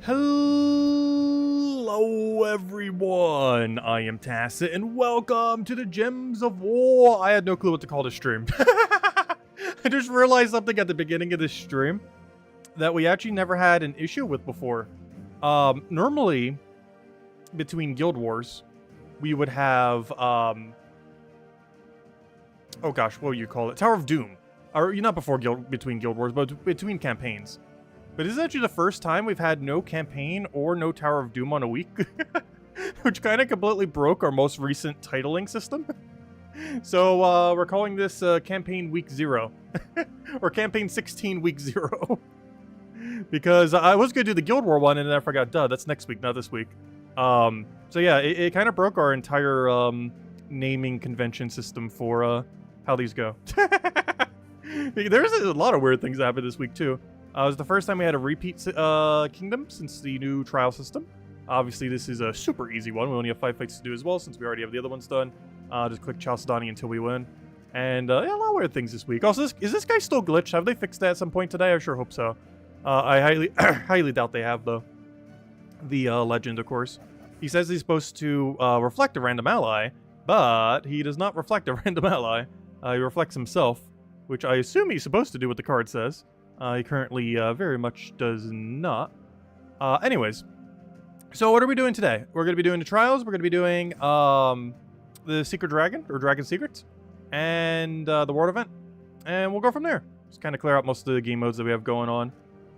Hello everyone, I am Tacit and welcome to the Gems of War. I had no clue what to call this stream. I just realized something at the beginning of this stream that we actually never had an issue with before. Normally, between Guild Wars, we would have, oh gosh, what would you call it? Tower of Doom. Or, not between Guild Wars, but between campaigns. But this is actually the first time we've had no campaign or no Tower of Doom on a week. Which kind of completely broke our most recent titling system. So we're calling this Campaign Week 0. Or Campaign 16 Week 0. Because I was going to do the Guild War one and then I forgot, duh, that's next week, not this week. So yeah, it kind of broke our entire naming convention system for how these go. There's a lot of weird things that happened this week too. It was the first time we had a repeat kingdom since the new trial system. Obviously, this is a super easy one. We only have 5 fights to do as well, since we already have the other ones done. Just click Chalcedony until we win. And yeah, a lot of weird things this week. Also, is this guy still glitched? Have they fixed that at some point today? I sure hope so. I highly doubt they have, though. The legend, of course. He says he's supposed to reflect a random ally, but he does not reflect a random ally. He reflects himself, which I assume he's supposed to do what the card says. He currently very much does not. Anyways, so what are we doing today? We're going to be doing the trials. We're going to be doing the Secret Dragon, or Dragon Secrets, and the World Event. And we'll go from there. Just kind of clear out most of the game modes that we have going on.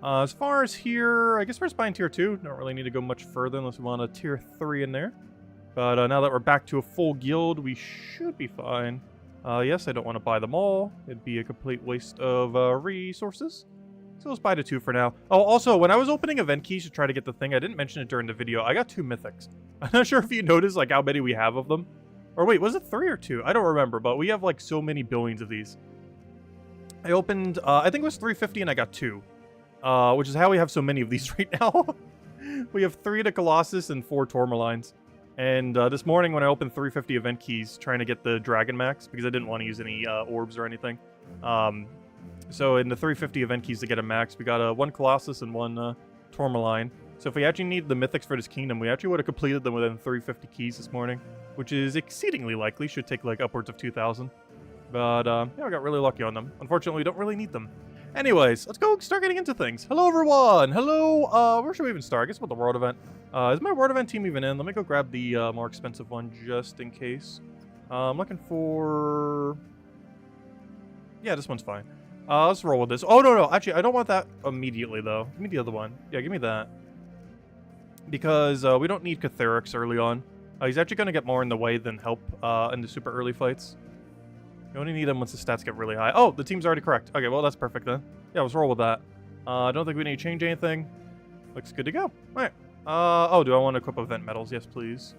As far as here, I guess we're buying tier 2. Don't really need to go much further unless we want a tier 3 in there. But now that we're back to a full guild, we should be fine. Yes, I don't want to buy them all. It'd be a complete waste of resources. So let's buy the 2 for now. Oh, also, when I was opening event keys to try to get the thing, I didn't mention it during the video. I got 2 mythics. I'm not sure if you noticed like how many we have of them. Or wait, was it 3 or 2? I don't remember, but we have like so many billions of these. I opened, I think it was 350 and I got 2. Which is how we have so many of these right now. We have 3 to Colossus and 4 Tourmalines. And this morning when I opened 350 event keys, trying to get the Dragon Max, because I didn't want to use any orbs or anything. So in the 350 event keys to get a max, we got 1 Colossus and 1 Tourmaline. So if we actually need the mythics for this kingdom, we actually would have completed them within 350 keys this morning. Which is exceedingly likely, should take like upwards of 2,000. But yeah, I got really lucky on them. Unfortunately, we don't really need them. Anyways, let's go start getting into things. Hello, everyone. Hello. Where should we even start? I guess with the World Event. Is my World Event team even in? Let me go grab the more expensive one just in case. I'm looking for... Yeah, this one's fine. Let's roll with this. Oh, no. Actually, I don't want that immediately, though. Give me the other one. Yeah, give me that. Because we don't need Catherics early on. He's actually going to get more in the way than help in the super early fights. You only need them once the stats get really high. Oh, the team's already correct. Okay, well, that's perfect then. Yeah, let's roll with that. I don't think we need to change anything. Looks good to go. All right. Oh, do I want to equip event medals? Yes, please.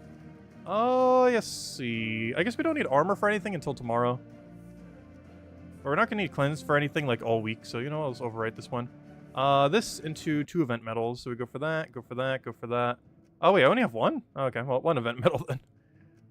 Yes, see. I guess we don't need armor for anything until tomorrow. But we're not going to need cleanse for anything like all week. So, you know, I'll just overwrite this one. This into 2 event medals. So we go for that, go for that, go for that. Oh, wait, I only have 1? Okay, well, 1 event medal then.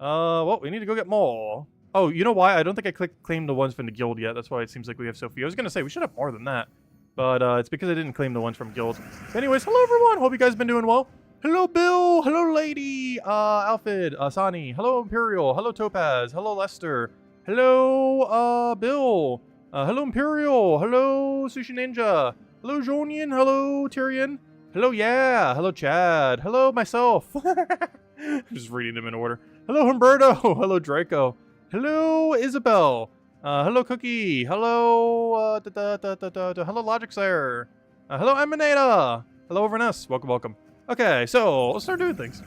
Well, we need to go get more. Oh, you know why? I don't think I claimed the ones from the guild yet. That's why it seems like we have so few. I was going to say, we should have more than that. But it's because I didn't claim the ones from guild. Anyways, hello everyone. Hope you guys been doing well. Hello, Bill. Hello, Lady. Alfred. Sani. Hello, Imperial. Hello, Topaz. Hello, Lester. Hello, Bill. Hello, Imperial. Hello, Sushi Ninja. Hello, Jonian. Hello, Tyrion. Hello, yeah. Hello, Chad. Hello, myself. I'm just reading them in order. Hello, Humberto. Hello, Draco. Hello, Isabel. Hello, Cookie. Hello, hello, Logic Sire. Hello, Emanata. Hello, Verness. Welcome. Okay, so let's start doing things.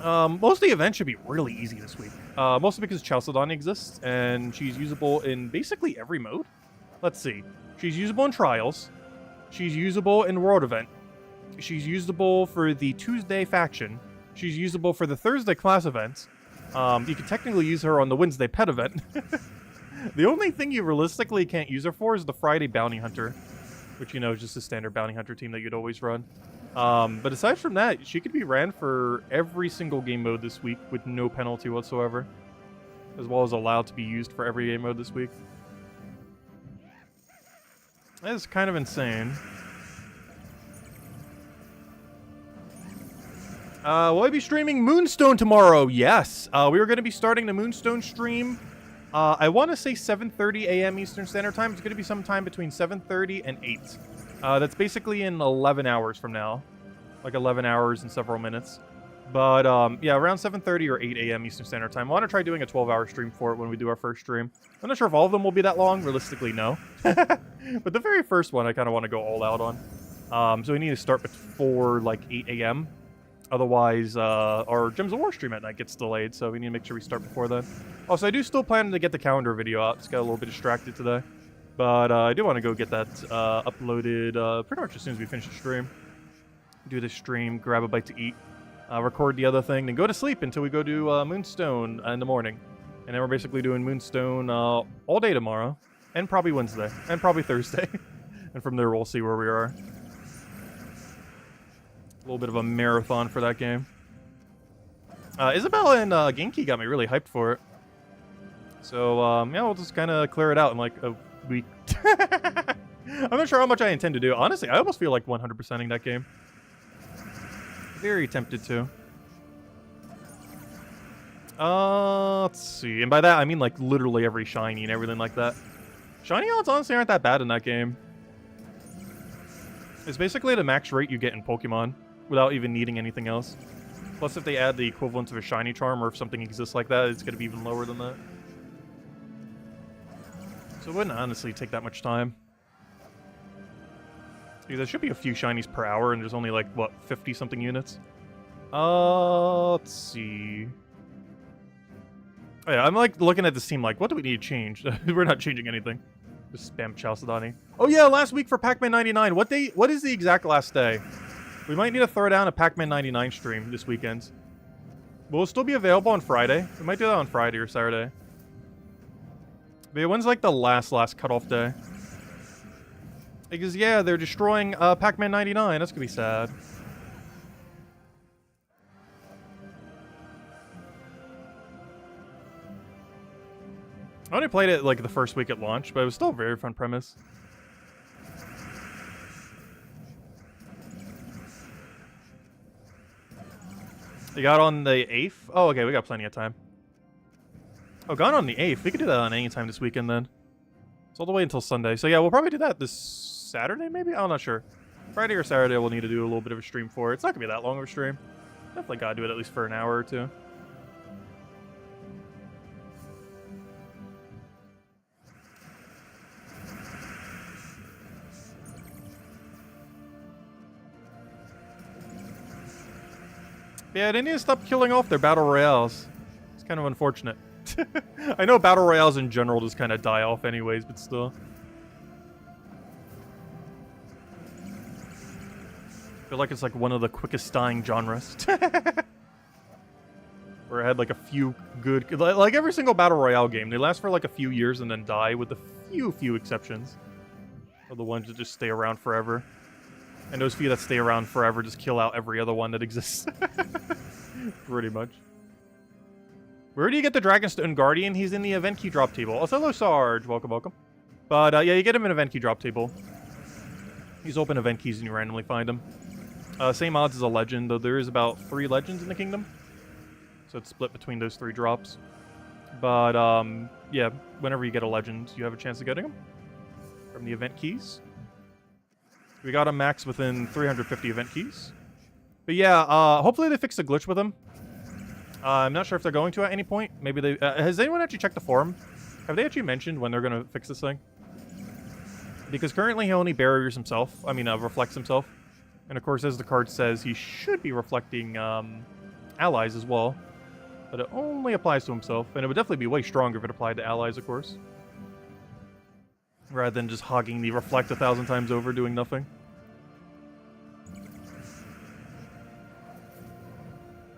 Most of the events should be really easy this week. Mostly because Chalcedony exists, and she's usable in basically every mode. Let's see. She's usable in Trials. She's usable in World Event. She's usable for the Tuesday faction. She's usable for the Thursday class events. You can technically use her on the Wednesday pet event. The only thing you realistically can't use her for is the Friday bounty hunter, which, you know, is just a standard bounty hunter team that you'd always run. But aside from that, she could be ran for every single game mode this week with no penalty whatsoever, as well as allowed to be used for every game mode this week. That is kind of insane. Will I be streaming Moonstone tomorrow? Yes. We were going to be starting the Moonstone stream. I want to say 7:30 a.m. Eastern Standard Time. It's going to be sometime between 7:30 and 8. That's basically in 11 hours from now. Like 11 hours and several minutes. But, yeah, around 7:30 or 8 a.m. Eastern Standard Time. I want to try doing a 12-hour stream for it when we do our first stream. I'm not sure if all of them will be that long. Realistically, no. But the very first one, I kind of want to go all out on. So we need to start before, like, 8 a.m. Otherwise, our Gems of War stream at night gets delayed, so we need to make sure we start before then. Also, I do still plan to get the calendar video out. Just got a little bit distracted today. But I do want to go get that uploaded pretty much as soon as we finish the stream. Do the stream, grab a bite to eat. Record the other thing, then go to sleep until we go to Moonstone in the morning. And then we're basically doing Moonstone all day tomorrow. And probably Wednesday. And probably Thursday. And from there, we'll see where we are. A little bit of a marathon for that game. Isabella and Genki got me really hyped for it. So, yeah, we'll just kind of clear it out in like a week. I'm not sure how much I intend to do. Honestly, I almost feel like 100%ing that game. Very tempted to. Let's see. And by that, I mean like literally every shiny and everything like that. Shiny odds honestly aren't that bad in that game. It's basically the max rate you get in Pokemon without even needing anything else. Plus, if they add the equivalent of a shiny charm or if something exists like that, it's going to be even lower than that. So it wouldn't honestly take that much time. There should be a few shinies per hour, and there's only like, what, 50-something units? Let's see. Oh, yeah, I'm like looking at this team like, what do we need to change? We're not changing anything. Just spam Chalcedony. Oh yeah, last week for Pac-Man 99. What is the exact last day? We might need to throw down a Pac-Man 99 stream this weekend. Will it still be available on Friday? We might do that on Friday or Saturday. But yeah, when's like the last cutoff day? Because, yeah, they're destroying Pac-Man 99. That's going to be sad. I only played it, like, the first week at launch, but it was still a very fun premise. You got on the 8th? Oh, okay, we got plenty of time. Oh, got on the 8th. We could do that on any time this weekend, then. It's all the way until Sunday. So, yeah, we'll probably do that this Saturday, maybe? I'm not sure. Friday or Saturday, we'll need to do a little bit of a stream for it. It's not going to be that long of a stream. Definitely got to do it at least for an hour or two. Yeah, they need to stop killing off their battle royales. It's kind of unfortunate. I know battle royales in general just kind of die off anyways, but still. I feel like it's like one of the quickest dying genres. Where I had like a few good... Like every single battle royale game, they last for like a few years and then die with a few exceptions. Are the ones that just stay around forever. And those few that stay around forever just kill out every other one that exists. Pretty much. Where do you get the Dragonstone Guardian? He's in the event key drop table. Oh, hello, Sarge. Welcome, welcome. But, yeah, you get him in event key drop table. He's open event keys and you randomly find him. Same odds as a legend, though there is about 3 legends in the kingdom. So it's split between those 3 drops. But, yeah, whenever you get a legend, you have a chance of getting them. From the event keys. We got him max within 350 event keys. But yeah, hopefully they fix the glitch with him. I'm not sure if they're going to at any point. Maybe they... has anyone actually checked the forum? Have they actually mentioned when they're going to fix this thing? Because currently he only barriers himself. I mean, reflects himself. And of course, as the card says, he should be reflecting allies as well. But it only applies to himself. And it would definitely be way stronger if it applied to allies, of course. Rather than just hogging the reflect 1,000 times over, doing nothing.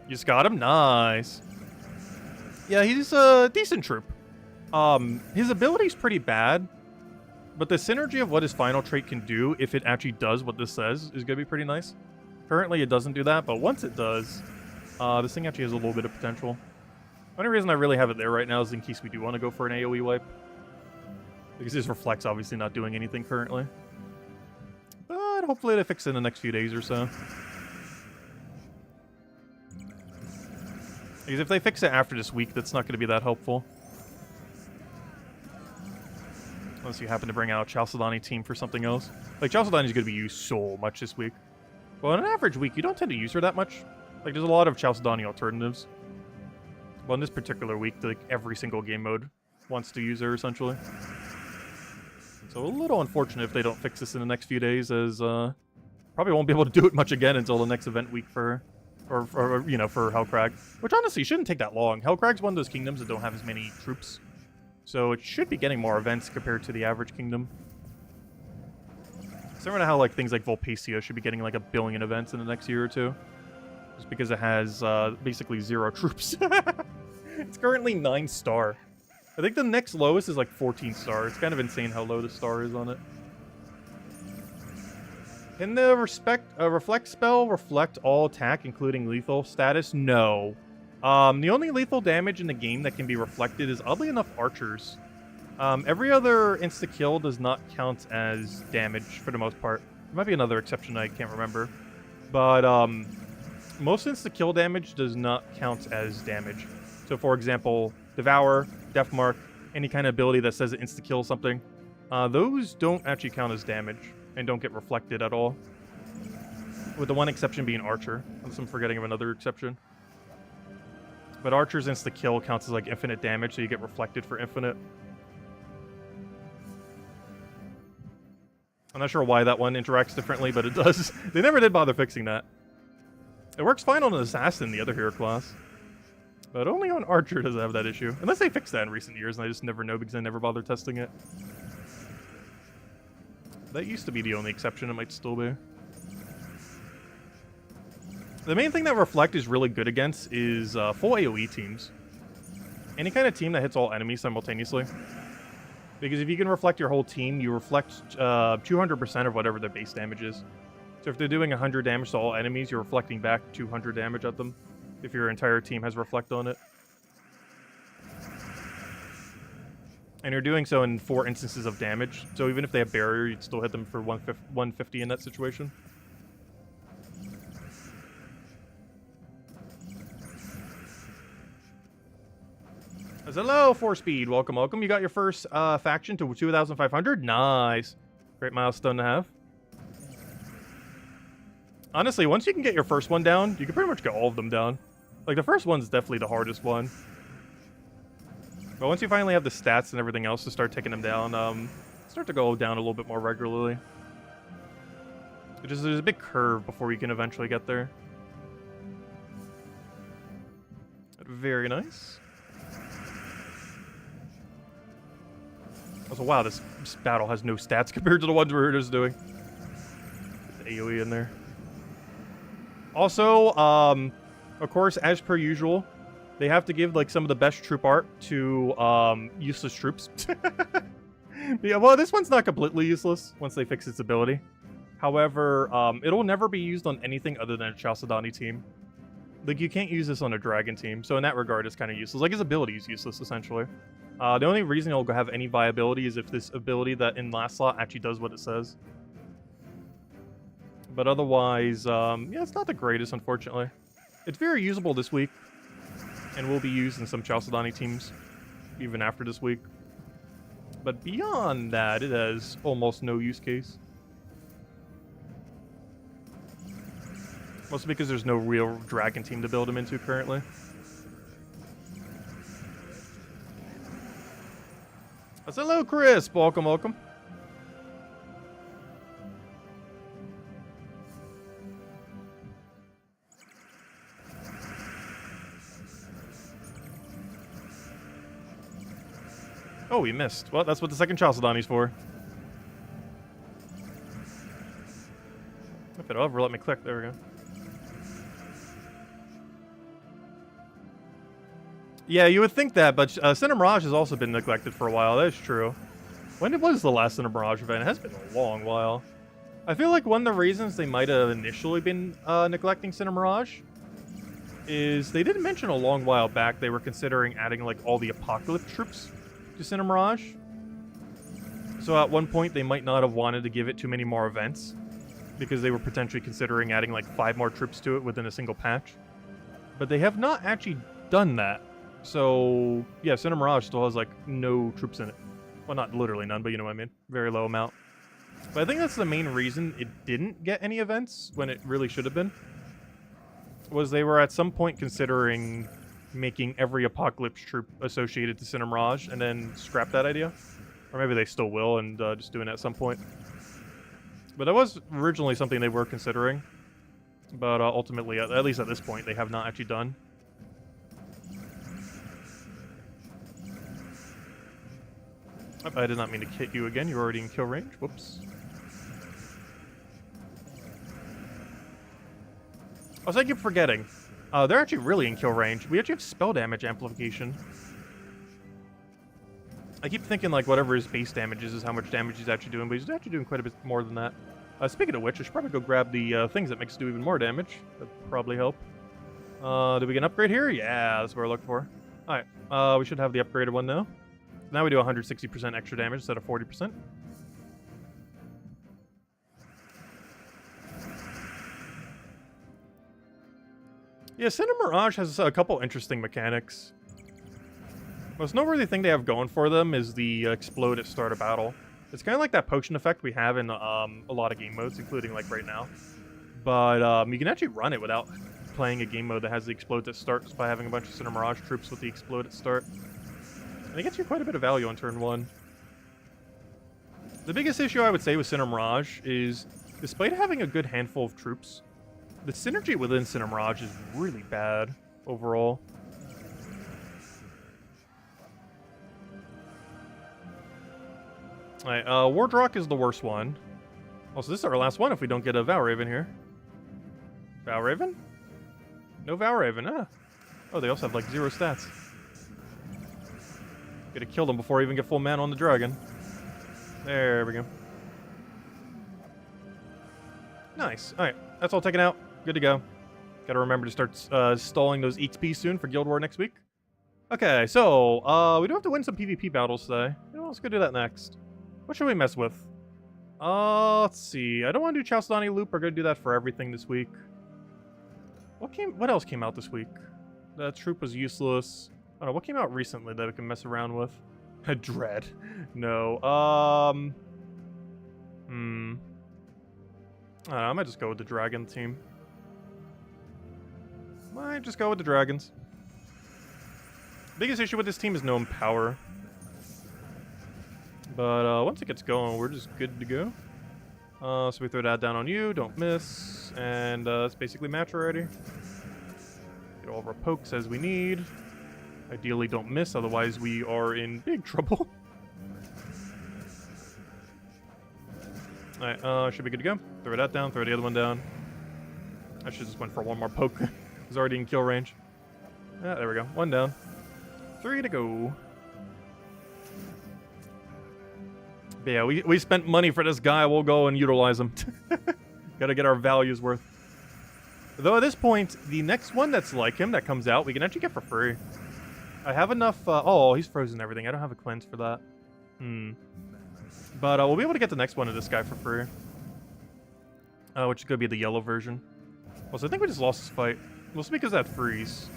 You just got him? Nice. Yeah, he's a decent troop. His ability's pretty bad. But the synergy of what his final trait can do, if it actually does what this says, is going to be pretty nice. Currently, it doesn't do that, but once it does, this thing actually has a little bit of potential. The only reason I really have it there right now is in case we do want to go for an AoE wipe. Because his reflect's obviously not doing anything currently. But hopefully they fix it in the next few days or so. Because if they fix it after this week, that's not going to be that helpful. Unless you happen to bring out a Chalcedony team for something else. Like, Chalcedony is going to be used so much this week. Well, in an average week, you don't tend to use her that much. Like, there's a lot of Chalcedony alternatives. Well, in this particular week, like, every single game mode wants to use her, essentially. So a little unfortunate if they don't fix this in the next few days, as probably won't be able to do it much again until the next event week for you know, for Hellcrag. Which honestly shouldn't take that long. Hellcrag's one of those kingdoms that don't have as many troops. So it should be getting more events compared to the average kingdom. Similar to how like things like Volpacia should be getting like 1 billion events in the next year or two. Just because it has basically 0 troops. It's currently 9 star. I think the next lowest is like 14 star. It's kind of insane how low the star is on it. Can the reflect spell reflect all attack, including lethal status? No. The only lethal damage in the game that can be reflected is, oddly enough, archers. Every other insta-kill does not count as damage for the most part. There might be another exception I can't remember. But most insta-kill damage does not count as damage. So, for example, Devour, Deathmark, any kind of ability that says it insta-kill something, those don't actually count as damage and don't get reflected at all. With the one exception being Archer, unless I'm forgetting of another exception. But Archer's insta-kill counts as like infinite damage, so you get reflected for infinite. I'm not sure why that one interacts differently, but it does. They never did bother fixing that. It works fine on an Assassin, the other hero class. But only on Archer does it have that issue. Unless they fixed that in recent years, and I just never know because I never bothered testing it. That used to be the only exception, it might still be. The main thing that Reflect is really good against is full AoE teams. Any kind of team that hits all enemies simultaneously. Because if you can reflect your whole team, you reflect 200% of whatever their base damage is. So if they're doing 100 damage to all enemies, you're reflecting back 200 damage at them. If your entire team has Reflect on it. And you're doing so in 4 instances of damage. So even if they have barrier, you'd still hit them for 150 in that situation. Hello, 4-speed. Welcome, welcome. You got your first faction to 2,500? Nice. Great milestone to have. Honestly, once you can get your first one down, you can pretty much get all of them down. Like, the first one's definitely the hardest one. But once you finally have the stats and everything else to start taking them down, start to go down a little bit more regularly. There's a big curve before you can eventually get there. Very nice. Also, wow, this battle has no stats compared to the ones we're just doing. Get the AoE in there. Also, of course, as per usual, they have to give, like, some of the best troop art to, useless troops. Yeah, well, this one's not completely useless once they fix its ability. However, it'll never be used on anything other than a Chalcedony team. Like, you can't use this on a Dragon team, so in that regard, it's kind of useless. Like, his ability is useless, essentially. The only reason it'll have any viability is if this ability that in last slot actually does what it says. But otherwise, yeah, it's not the greatest, unfortunately. It's very usable this week, and will be used in some Chalcedony teams, even after this week. But beyond that, it has almost no use case. Mostly because there's no real Dragon team to build him into currently. Hello, Chris. Welcome, welcome. Oh, we missed. Well, that's what the second Chalcedony's for. If it'll ever let me click, there we go. Yeah, you would think that, but Cinder Mirage has also been neglected for a while. That is true. When was the last Cinder Mirage event? It has been a long while. I feel like one of the reasons they might have initially been neglecting Cinder Mirage is they didn't mention a long while back they were considering adding like all the Apocalypse troops to Cinder Mirage. So at one point they might not have wanted to give it too many more events because they were potentially considering adding like 5 more troops to it within a single patch. But they have not actually done that. So, yeah, Cinder Mirage still has, like, no troops in it. Well, not literally none, but you know what I mean. Very low amount. But I think that's the main reason it didn't get any events when it really should have been. Was they were at some point considering making every Apocalypse troop associated to Cinder Mirage and then scrap that idea. Or maybe they still will and just doing it at some point. But that was originally something they were considering. But ultimately, at least at this point, they have not actually done. Oh, I did not mean to hit you again. You're already in kill range. Whoops. Also, I keep forgetting. They're actually really in kill range. We actually have spell damage amplification. I keep thinking, like, whatever his base damage is how much damage he's actually doing, but he's actually doing quite a bit more than that. Speaking of which, I should probably go grab the things that makes it do even more damage. That'd probably help. Did we get an upgrade here? Yeah, that's what we're looking for. Alright, we should have the upgraded one now. Now we do 160% extra damage instead of 40%. Yeah, Cinder Mirage has a couple interesting mechanics. Most noteworthy thing they have going for them is the explode at start of battle. It's kind of like that potion effect we have in a lot of game modes, including like right now. But you can actually run it without playing a game mode that has the explode at start just by having a bunch of Cinder Mirage troops with the explode at start. And it gets you quite a bit of value on turn 1. The biggest issue I would say with Cinder Mirage is, despite having a good handful of troops, the synergy within Cinder Mirage is really bad overall. Alright, Wardrock is the worst one. Also, this is our last one if we don't get a Valraven here. Valraven? No Valraven, ah. Oh, they also have like 0 stats. Gotta kill them before I even get full mana on the dragon. There we go. Nice. Alright, that's all taken out. Good to go. Gotta remember to start stalling those XP soon for Guild War next week. Okay, so, we do have to win some PvP battles today. You know, let's go do that next. What should we mess with? Let's see. I don't want to do Chalcedony Loop. We're gonna do that for everything this week. What else came out this week? That troop was useless. I don't know, what came out recently that we can mess around with? Dread. No. I don't know, I might just go with the dragon team. Might just go with the dragons. Biggest issue with this team is no power. But once it gets going, we're just good to go. So we throw that down on you, don't miss. And that's basically match already. Get all of our pokes as we need. Ideally don't miss, otherwise we are in big trouble. Alright, should be good to go. Throw that down, throw the other one down. I should just went for one more poke. He's already in kill range. Ah, there we go. 1 down. 3 to go. But yeah, we spent money for this guy. We'll go and utilize him. Gotta get our values worth. Though at this point, the next one that's like him that comes out, we can actually get for free. I have enough... oh, he's frozen and everything. I don't have a cleanse for that. But we'll be able to get the next one of this guy for free. Which is going to be the yellow version. Also, I think we just lost this fight. Mostly because of that freeze.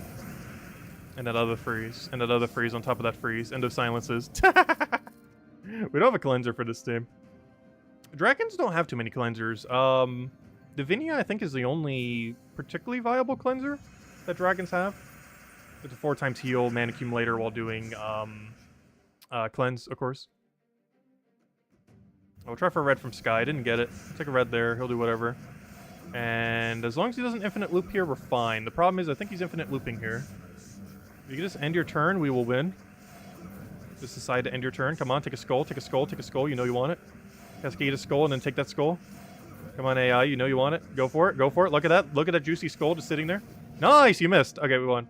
And that other freeze. And that other freeze on top of that freeze. End of silences. We don't have a cleanser for this team. Dragons don't have too many cleansers. Divinia, I think, is the only particularly viable cleanser that dragons have. It's a 4 times heal, mana accumulator while doing cleanse, of course. We'll try for a red from Sky. I didn't get it. Take a red there. He'll do whatever. And as long as he doesn't infinite loop here, we're fine. The problem is I think he's infinite looping here. If you can just end your turn, we will win. Just decide to end your turn. Come on, take a skull, take a skull, take a skull. You know you want it. Cascade a skull and then take that skull. Come on, AI. You know you want it. Go for it. Go for it. Look at that. Look at that juicy skull just sitting there. Nice. You missed. Okay, we won.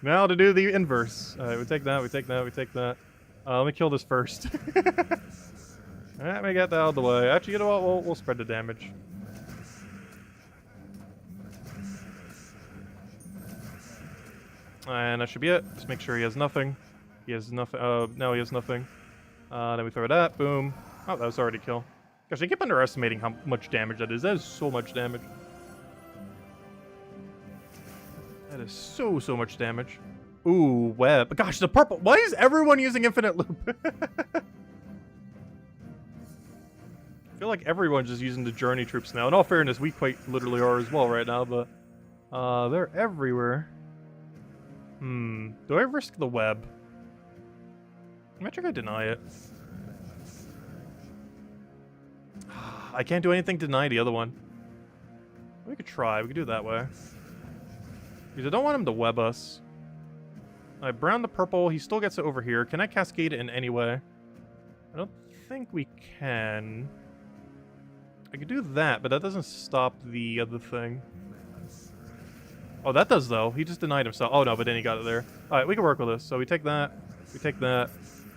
Now to do the inverse. Alright, we take that. We take that. We take that. Let me kill this first. Let me get that out of the way. Actually, you know what? We'll spread the damage. And that should be it. Just make sure he has nothing. He has nothing. No, he has nothing. Then we throw that. Boom. Oh, that was already a kill. Gosh, I keep underestimating how much damage that is. That is so much damage. That That is so much damage. Ooh, web. Gosh, the purple. Why is everyone using infinite loop? I feel like everyone's just using the journey troops now. In all fairness, we quite literally are as well right now, but they're everywhere. Do I risk the web? I'm not sure I deny it. I can't do anything to deny the other one. We could try. We could do it that way. Because I don't want him to web us. I brown the purple. He still gets it over here. Can I cascade it in any way? I don't think we can. I could do that, but that doesn't stop the other thing. Oh, that does, though. He just denied himself. Oh, no, but then he got it there. All right, we can work with this. So we take that. We take that.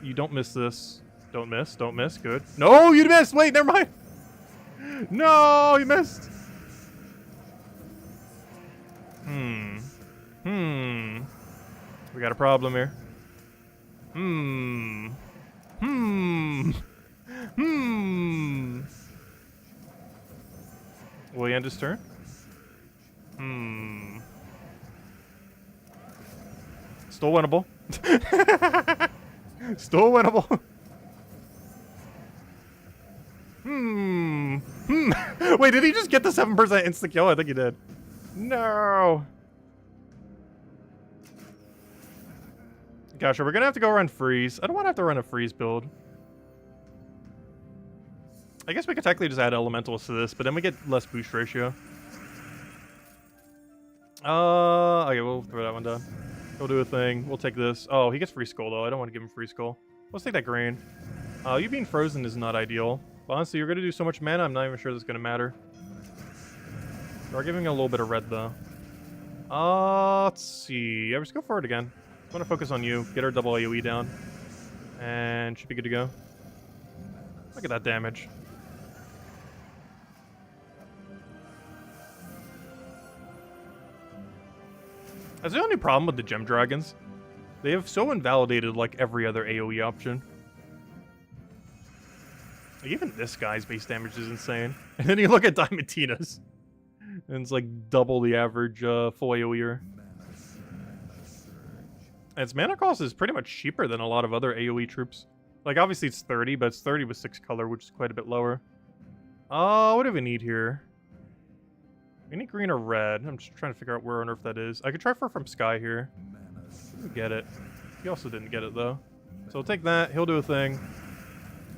You don't miss this. Don't miss. Don't miss. Good. No, you missed. Wait, never mind. No, you missed. We got a problem here. Will he end his turn? Still winnable. Still winnable. Wait, did he just get the 7% insta kill? I think he did. No. Gosh, we're gonna have to go run freeze. I don't want to have to run a freeze build. I guess we could technically just add elementals to this, but then we get less boost ratio. Okay, we'll throw that one down. We'll do a thing. We'll take this. Oh, he gets free skull though. I don't want to give him free skull. Let's take that grain. You being frozen is not ideal. But honestly, you're gonna do so much mana, I'm not even sure that's gonna matter. We're giving a little bit of red though. Let's see. Yeah, let's go for it again. I want to focus on you. Get our double AoE down. And should be good to go. Look at that damage. That's the only problem with the gem dragons. They have so invalidated like every other AoE option. Like, even this guy's base damage is insane. And then you look at Diamantina's. And it's like double the average full AoEer. And its mana cost is pretty much cheaper than a lot of other AoE troops. Like, obviously it's 30, but it's 30 with 6 color, which is quite a bit lower. What do we need here? We need green or red. I'm just trying to figure out where on earth that is. I could try for from Sky here. Didn't get it. He also didn't get it, though. So we'll take that. He'll do a thing.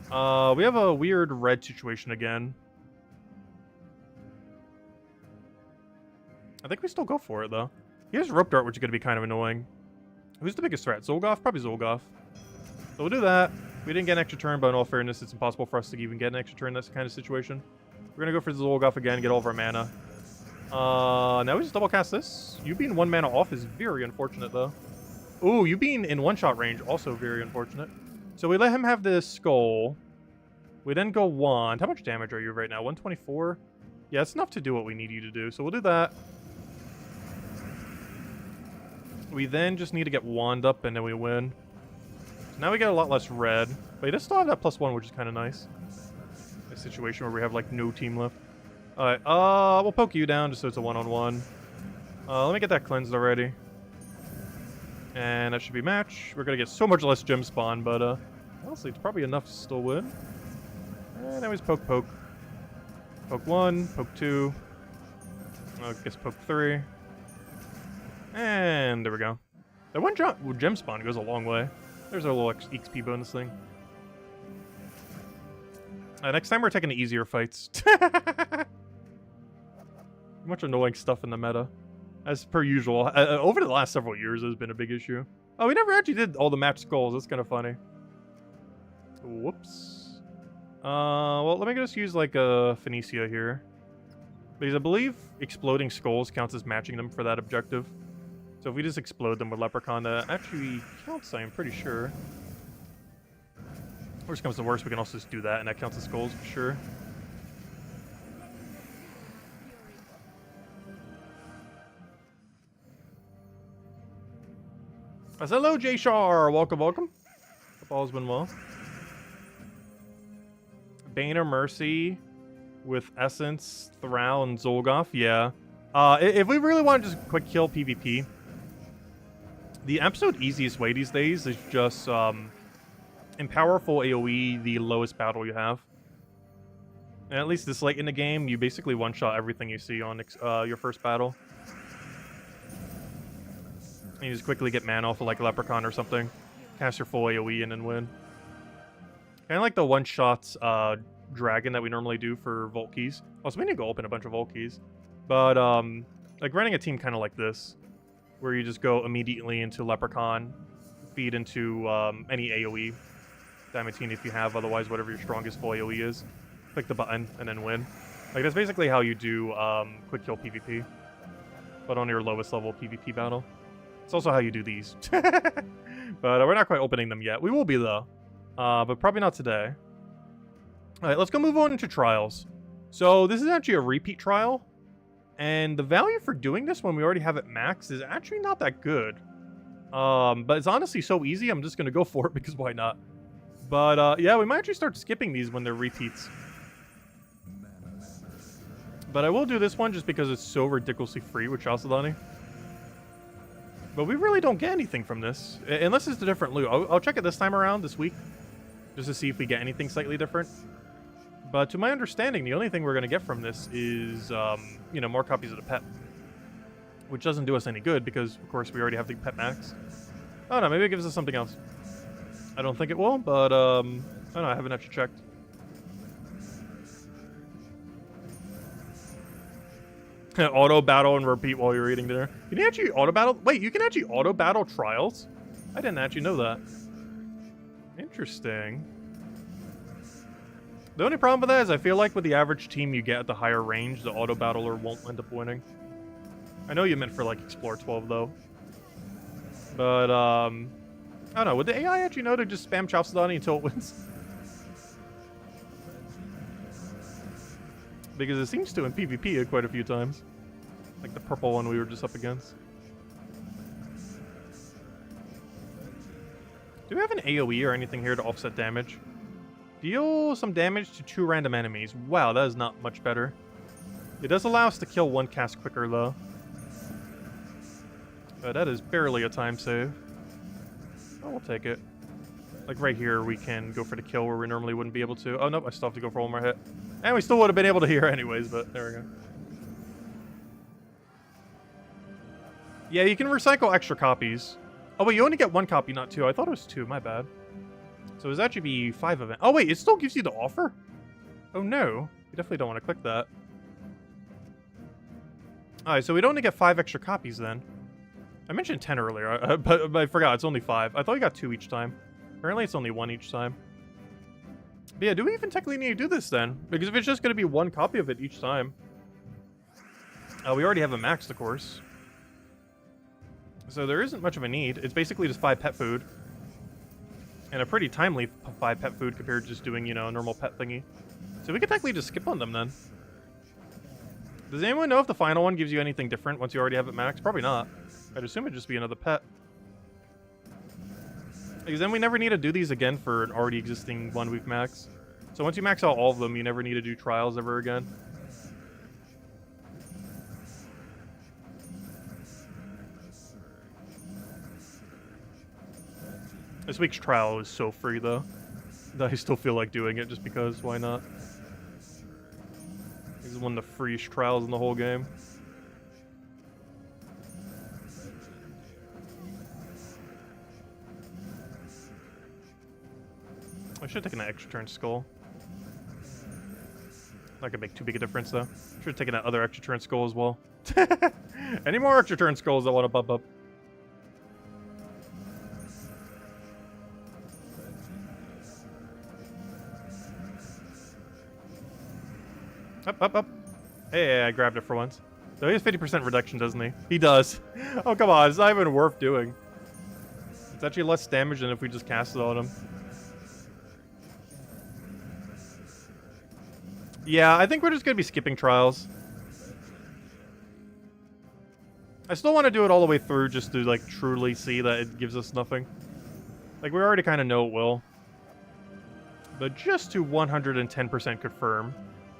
We have a weird red situation again. I think we still go for it, though. He has Rope Dart, which is going to be kind of annoying. Who's the biggest threat? Zolgoth? Probably Zolgoth. So we'll do that. We didn't get an extra turn, but in all fairness, it's impossible for us to even get an extra turn in this kind of situation. We're going to go for Zolgoth again, get all of our mana. Now we just double cast this. You being 1 mana off is very unfortunate, though. Ooh, you being in one-shot range, also very unfortunate. So we let him have this skull. We then go wand. How much damage are you right now? 124? Yeah, it's enough to do what we need you to do. So we'll do that. We then just need to get wand up, and then we win. So now we get a lot less red. But he does still have that +1, which is kind of nice. A situation where we have, like, no team left. Alright, we'll poke you down just so it's a one-on-one. Let me get that cleansed already. And that should be match. We're gonna get so much less gem spawn, but, honestly, it's probably enough to still win. And now he's poke. Poke 1, poke 2. I guess poke 3. And there we go. That one gem spawn goes a long way. There's our little XP bonus thing. Next time we're taking the easier fights. Much annoying stuff in the meta. As per usual. Over the last several years, has been a big issue. Oh, we never actually did all the match skulls. That's kind of funny. Whoops. Well, let me just use, like, a Phoenicia here. Because I believe exploding skulls counts as matching them for that objective. So if we just explode them with Leprechaun, that actually counts, I am pretty sure. Worst comes to worst, we can also just do that, and that counts as skulls for sure. Hello, J Shar. Welcome. Hope all's been well. Bane or Mercy with Essence, Thrall, and Zolgoth. Yeah. If we really want to just quick kill PvP, The absolute easiest way these days is just in powerful AoE, the lowest battle you have. And at least this late in the game, you basically one-shot everything you see on your first battle. And you just quickly get mana off of like Leprechaun or something. Cast your full AoE and then win. Kind of like the one-shot dragon that we normally do for Vault Keys. Also, we need to go open a bunch of Vault Keys. But, like running a team kind of like this, where you just go immediately into Leprechaun, feed into any AoE, Diamantine if you have, otherwise whatever your strongest full AoE is. Click the button and then win. Like, that's basically how you do quick kill PvP, but on your lowest level PvP battle. It's also how you do these. But we're not quite opening them yet. We will be, though. But probably not today. Alright, let's go move on into trials. So, this is actually a repeat trial. And the value for doing this when we already have it maxed is actually not that good. But it's honestly so easy, I'm just going to go for it because why not? But, yeah, we might actually start skipping these when they're repeats. But I will do this one just because it's so ridiculously free with Chalcedony. But we really don't get anything from this. Unless it's a different loot. I'll check it this time around, this week. Just to see if we get anything slightly different. But to my understanding, the only thing we're going to get from this is, you know, more copies of the pet. Which doesn't do us any good because, of course, we already have the pet max. Oh no, maybe it gives us something else. I don't think it will, but, I don't know, I haven't actually checked. Auto battle and repeat while you're eating dinner. Can you actually auto battle? Wait, you can actually auto battle trials? I didn't actually know that. Interesting. The only problem with that is I feel like with the average team you get at the higher range, the auto battler won't end up winning. I know you meant for like Explore 12 though. But I don't know, would the AI actually know to just spam Chalcedony until it wins? Because it seems to in PvP quite a few times. Like the purple one we were just up against. Do we have an AoE or anything here to offset damage? Deal some damage to 2 random enemies. Wow, that is not much better. It does allow us to kill 1 cast quicker though. But that is barely a time save. Oh, we'll take it. Like right here, we can go for the kill where we normally wouldn't be able to. Oh, nope, I still have to go for one more hit. And we still would have been able to hear anyways, but there we go. Yeah, you can recycle extra copies. Oh, wait, you only get 1 copy, not 2. I thought it was 2, my bad. So it actually be 5 of it. Oh, wait, it still gives you the offer? Oh, no. You definitely don't want to click that. Alright, so we'd only get 5 extra copies then. I mentioned 10 earlier, but I forgot, it's only 5. I thought we got 2 each time. Apparently it's only 1 each time. But yeah, do we even technically need to do this then? Because if it's just going to be 1 copy of it each time. We already have a maxed, of course. So there isn't much of a need. It's basically just 5 pet food. And a pretty timely 5 pet food compared to just doing, you know, a normal pet thingy. So we could technically just skip on them then. Does anyone know if the final one gives you anything different once you already have it maxed? Probably not. I'd assume it'd just be another pet. Because then we never need to do these again for an already existing one we've maxed. So once you max out all of them, you never need to do trials ever again. This week's trial is so free though. I still feel like doing it just because, why not? This is one of the freest trials in the whole game. I should have taken an extra turn skull. Not gonna make too big a difference though. Should have taken that other extra turn skull as well. Any more extra turn skulls that want to bump up? Up. Hey, I grabbed it for once. So he has 50% reduction, doesn't he? He does. Oh, come on. It's not even worth doing. It's actually less damage than if we just cast it on him. Yeah, I think we're just going to be skipping trials. I still want to do it all the way through just to, like, truly see that it gives us nothing. Like, we already kind of know it will. But just to 110% confirm,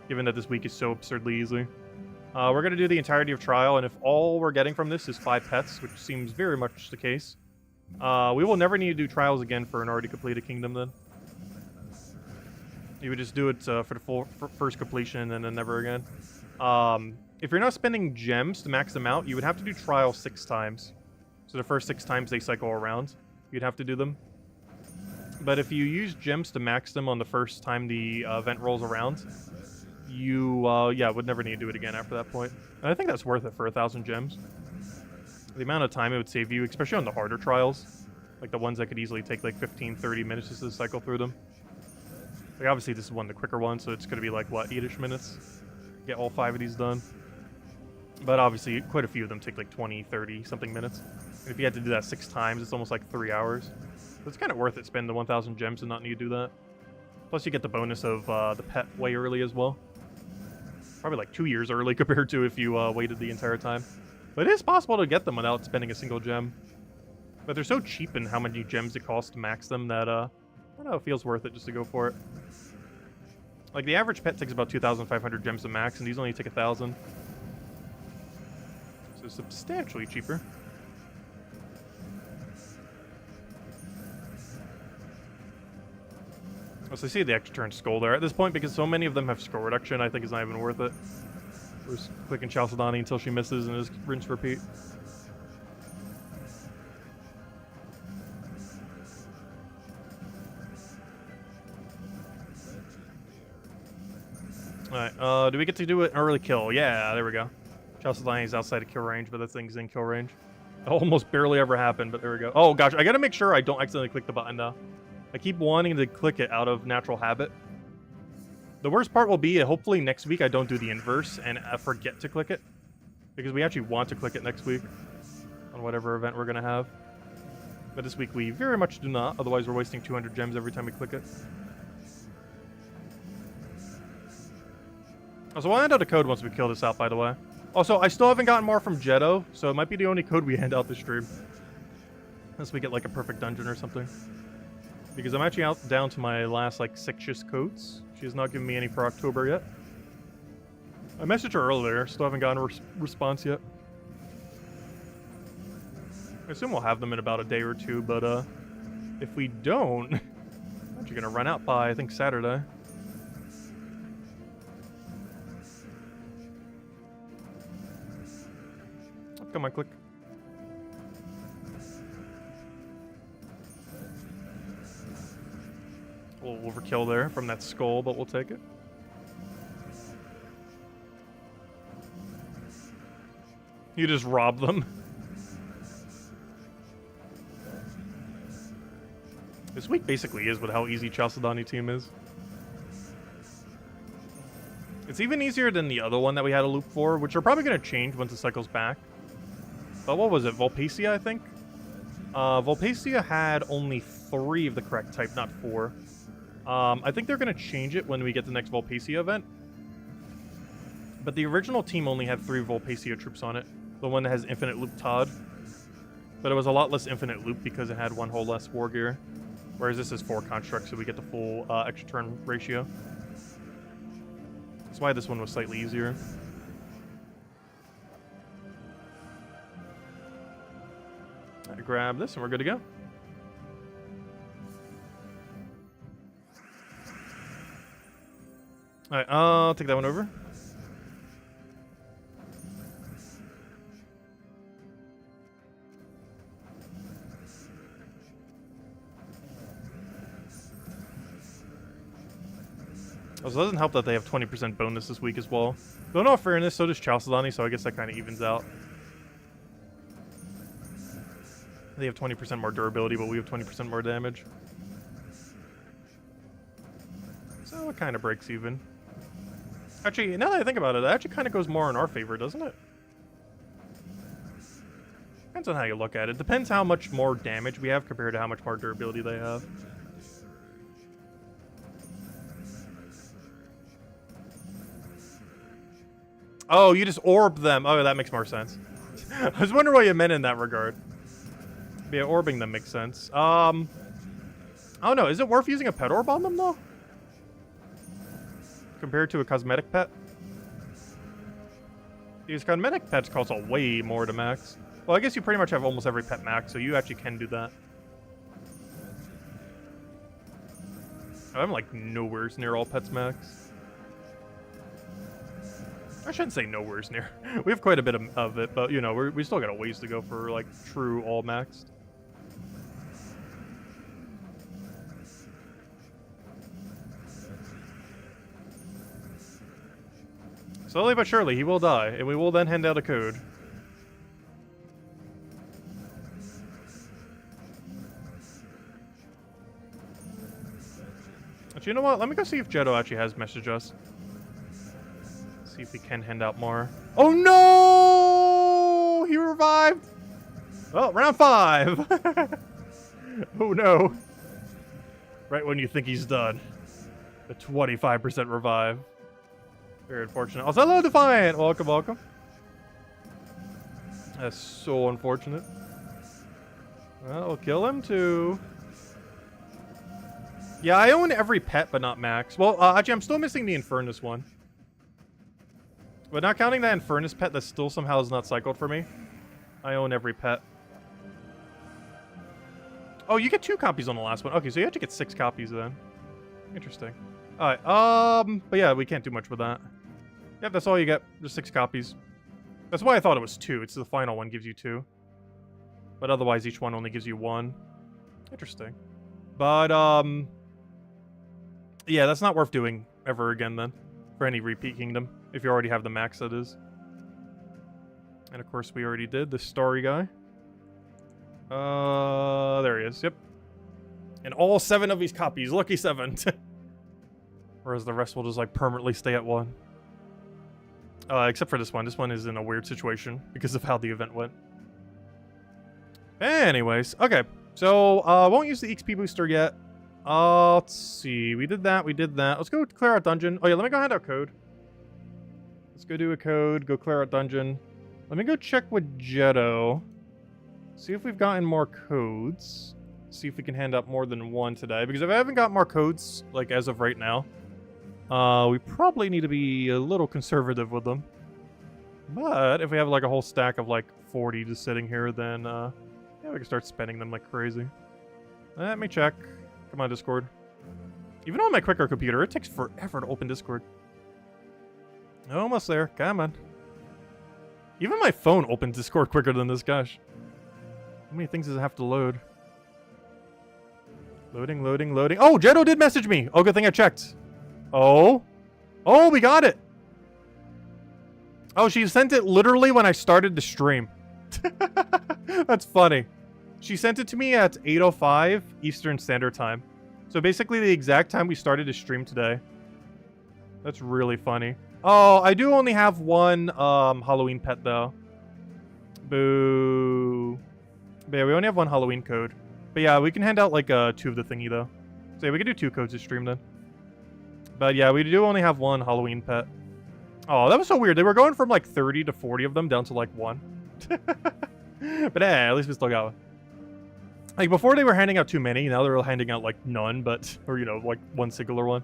given that this week is so absurdly easy, we're going to do the entirety of trial, and if all we're getting from this is 5 pets, which seems very much the case, We will never need to do trials again for an already completed kingdom then. You would just do it for the first completion and then never again. If you're not spending gems to max them out, you would have to do trials 6 times. So the first 6 times they cycle around, you'd have to do them. But if you use gems to max them on the first time the event rolls around, you, yeah, would never need to do it again after that point. And I think that's worth it for 1,000 gems. The amount of time it would save you, especially on the harder trials, like the ones that could easily take like 15, 30 minutes just to cycle through them. Like obviously this is one of the quicker ones, so it's going to be like, what, 8-ish minutes? Get all 5 of these done. But obviously quite a few of them take like 20, 30 something minutes. And if you had to do that 6 times, it's almost like 3 hours. So it's kind of worth it, spend the 1,000 gems and not need to do that. Plus you get the bonus of the pet way early as well. Probably like 2 years early compared to if you waited the entire time. But it is possible to get them without spending a single gem. But they're so cheap in how many gems it costs to max them that, I don't know, it feels worth it just to go for it. Like, the average pet takes about 2,500 gems to max, and these only take 1,000. So substantially cheaper. So I see the extra turn skull there. At this point, because so many of them have skull reduction, I think it's not even worth it. We're just clicking Chalcedony until she misses and just rinse repeat. Alright, do we get to do an early kill? Yeah, there we go. Chalcedony's outside of kill range, but that thing's in kill range. It almost barely ever happened, but there we go. Oh gosh, I gotta make sure I don't accidentally click the button now. I keep wanting to click it out of natural habit. The worst part will be, hopefully next week I don't do the inverse and I forget to click it. Because we actually want to click it next week on whatever event we're going to have. But this week we very much do not, otherwise we're wasting 200 gems every time we click it. Oh, so we'll hand out a code once we kill this out, by the way. Also, I still haven't gotten more from Jetto, so it might be the only code we hand out this stream. Unless we get like a perfect dungeon or something. Because I'm actually down to my last like 6-ish codes. She has not given me any for October yet. I messaged her earlier, still haven't gotten a response yet. I assume we'll have them in about a day or two, but if we don't, I'm actually gonna run out by I think Saturday. Oh, come on, click. A little overkill there from that skull, but we'll take it. You just rob them. This week basically is with how easy Chalcedony team is. It's even easier than the other one that we had a loop for, which are probably going to change once it cycles back. But what was it? Volpacia, I think? Volpacia had only 3 of the correct type, not 4. I think they're going to change it when we get the next Volpacia event. But the original team only had 3 Volpacia troops on it. The one that has infinite loop Todd. But it was a lot less infinite loop because it had 1 whole less war gear. Whereas this is 4 constructs, so we get the full extra turn ratio. That's why this one was slightly easier. I grab this and we're good to go. Alright, I'll take that one over. Also, it doesn't help that they have 20% bonus this week as well. Though in all fairness, so does Chalcedony, so I guess that kind of evens out. They have 20% more durability, but we have 20% more damage. So it kind of breaks even. Actually, now that I think about it, it actually kind of goes more in our favor, doesn't it? Depends on how you look at it. Depends how much more damage we have compared to how much more durability they have. Oh, you just orb them. Oh, that makes more sense. I was wondering what you meant in that regard. Yeah, orbing them makes sense. I don't know. Is it worth using a pet orb on them, though? Compared to a cosmetic pet? These cosmetic pets cost a way more to max. Well, I guess you pretty much have almost every pet max, so you actually can do that. I'm like nowhere near all pets max. I shouldn't say nowhere near. We have quite a bit of it, but you know, we still got a ways to go for like true all maxed. Slowly but surely, he will die, and we will then hand out a code. Actually, you know what? Let me go see if Jetto actually has messaged us. See if we can hand out more. Oh no! He revived! Oh, round 5! Oh no. Right when you think he's done. The 25% revive. Very unfortunate. Also, hello, Defiant! Welcome, welcome. That's so unfortunate. Well, we'll kill him too. Yeah, I own every pet, but not Max. Well, actually, I'm still missing the Infernus one. But not counting that Infernus pet that still somehow is not cycled for me. I own every pet. Oh, you get 2 copies on the last one. Okay, so you have to get 6 copies then. Interesting. Alright, but yeah, we can't do much with that. Yep, that's all you get. Just 6 copies. That's why I thought it was 2. It's the final one gives you 2. But otherwise, each one only gives you 1. Interesting. But, yeah, that's not worth doing ever again then. For any repeat kingdom. If you already have the max, that is. And of course, we already did the starry guy. There he is. Yep. And all 7 of these copies. Lucky 7. Whereas the rest will just, like, permanently stay at 1. Except for this one. This one is in a weird situation because of how the event went. Anyways. Okay. So, won't use the XP booster yet. Let's see. We did that. We did that. Let's go clear out dungeon. Oh, yeah. Let me go hand out code. Let's go do a code. Go clear out dungeon. Let me go check with Jetto. See if we've gotten more codes. See if we can hand out more than 1 today. Because if I haven't got more codes, like, as of right now, we probably need to be a little conservative with them. But if we have, like, a whole stack of, like, 40 just sitting here, then, yeah, we can start spending them like crazy. Let me check. Come on, Discord. Even on my quicker computer, it takes forever to open Discord. Almost there. Come on. Even my phone opens Discord quicker than this, gosh. How many things does it have to load? Loading, loading, loading. Oh, Jetto did message me. Oh, good thing I checked. Oh. Oh, we got it. Oh, she sent it literally when I started the stream. That's funny. She sent it to me at 8:05 Eastern Standard Time. So basically the exact time we started to stream today. That's really funny. Oh, I do only have 1 Halloween pet though. Boo. But yeah, we only have 1 Halloween code. But yeah, we can hand out like 2 of the thingy though. So yeah, we can do 2 codes to stream then. But yeah, we do only have 1 Halloween pet. Oh, that was so weird. They were going from like 30 to 40 of them down to like 1. But hey, at least we still got 1. Like before they were handing out too many, now they're handing out like none, but, or you know, like 1 singular one.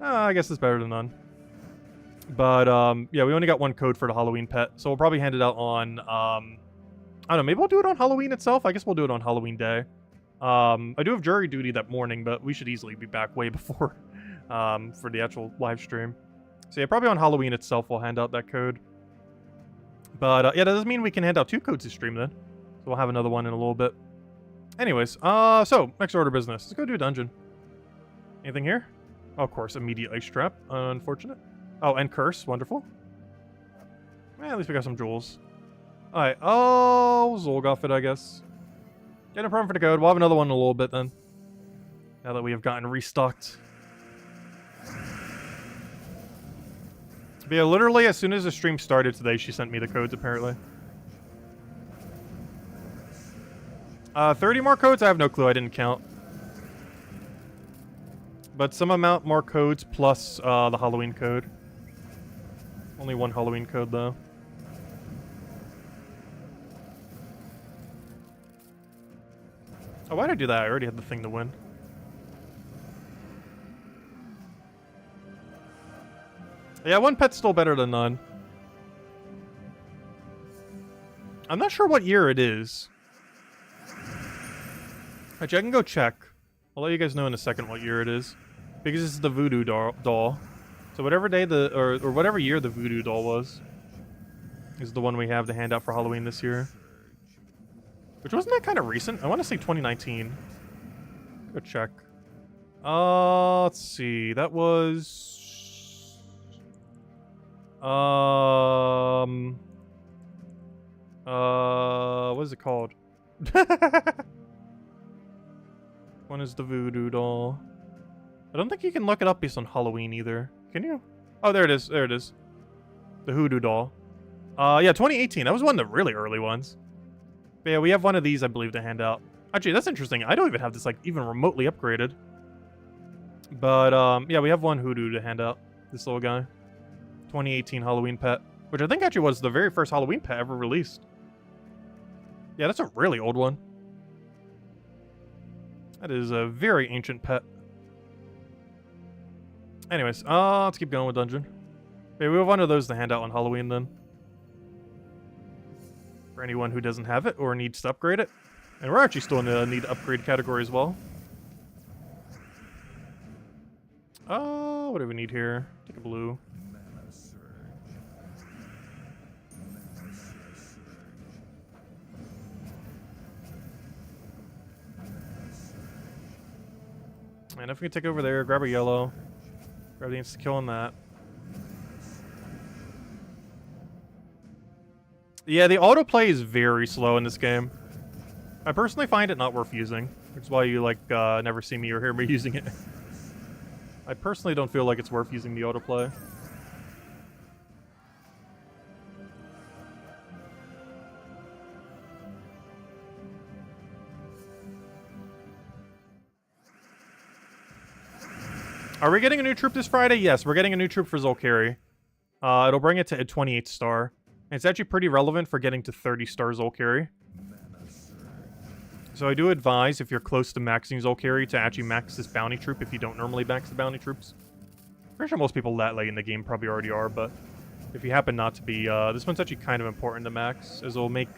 I guess it's better than none. But yeah, we only got 1 code for the Halloween pet, so we'll probably hand it out on, I don't know, maybe we'll do it on Halloween itself? I guess we'll do it on Halloween day. I do have jury duty that morning, but we should easily be back way before, for the actual live stream. So yeah, probably on Halloween itself we'll hand out that code. But yeah, that doesn't mean we can hand out 2 codes to stream then. So we'll have another one in a little bit. Anyways, so, next order of business. Let's go do a dungeon. Anything here? Oh, of course, immediate ice trap. Unfortunate. Oh, and curse. Wonderful. At least we got some jewels. Alright, oh, Zolgoth it, I guess. Get a problem for the code. We'll have another one in a little bit then. Now that we have gotten restocked. But yeah, literally as soon as the stream started today, she sent me the codes, apparently. 30 more codes? I have no clue. I didn't count. But some amount more codes plus the Halloween code. Only 1 Halloween code, though. Oh, why did I do that? I already had the thing to win. Yeah, 1 pet's still better than none. I'm not sure what year it is. Actually, I can go check. I'll let you guys know in a second what year it is. Because it's the voodoo doll. So whatever day or whatever year the voodoo doll was, is the one we have to hand out for Halloween this year. Which wasn't that kind of recent? I want to say 2019. Go check. Let's see. That was... what is it called? When is the voodoo doll? I don't think you can look it up based on Halloween either. Can you? Oh, there it is. There it is. The hoodoo doll. Yeah, 2018. That was one of the really early ones. But yeah, we have one of these, I believe, to hand out. Actually, that's interesting. I don't even have this, like, even remotely upgraded. But, yeah, we have one hoodoo to hand out. This little guy. 2018 Halloween pet. Which I think actually was the very first Halloween pet ever released. Yeah, that's a really old one. That is a very ancient pet. Anyways, let's keep going with dungeon. Okay, we have one of those to hand out on Halloween then. For anyone who doesn't have it or needs to upgrade it. And we're actually still in the need to upgrade category as well. What do we need here? Take a blue. And if we can take over there, grab a yellow. Grab the insta-kill on that. Yeah, the autoplay is very slow in this game. I personally find it not worth using. Which is why you, like, never see me or hear me using it. I personally don't feel like it's worth using the autoplay. Are we getting a new troop this Friday? Yes, we're getting a new troop for Zolkari. It'll bring it to a 28 star. And it's actually pretty relevant for getting to 30 star Zolkari. So I do advise, if you're close to maxing Zolkari, to actually max this bounty troop if you don't normally max the bounty troops. Pretty sure most people that late in the game probably already are, but if you happen not to be, this one's actually kind of important to max, as it'll make,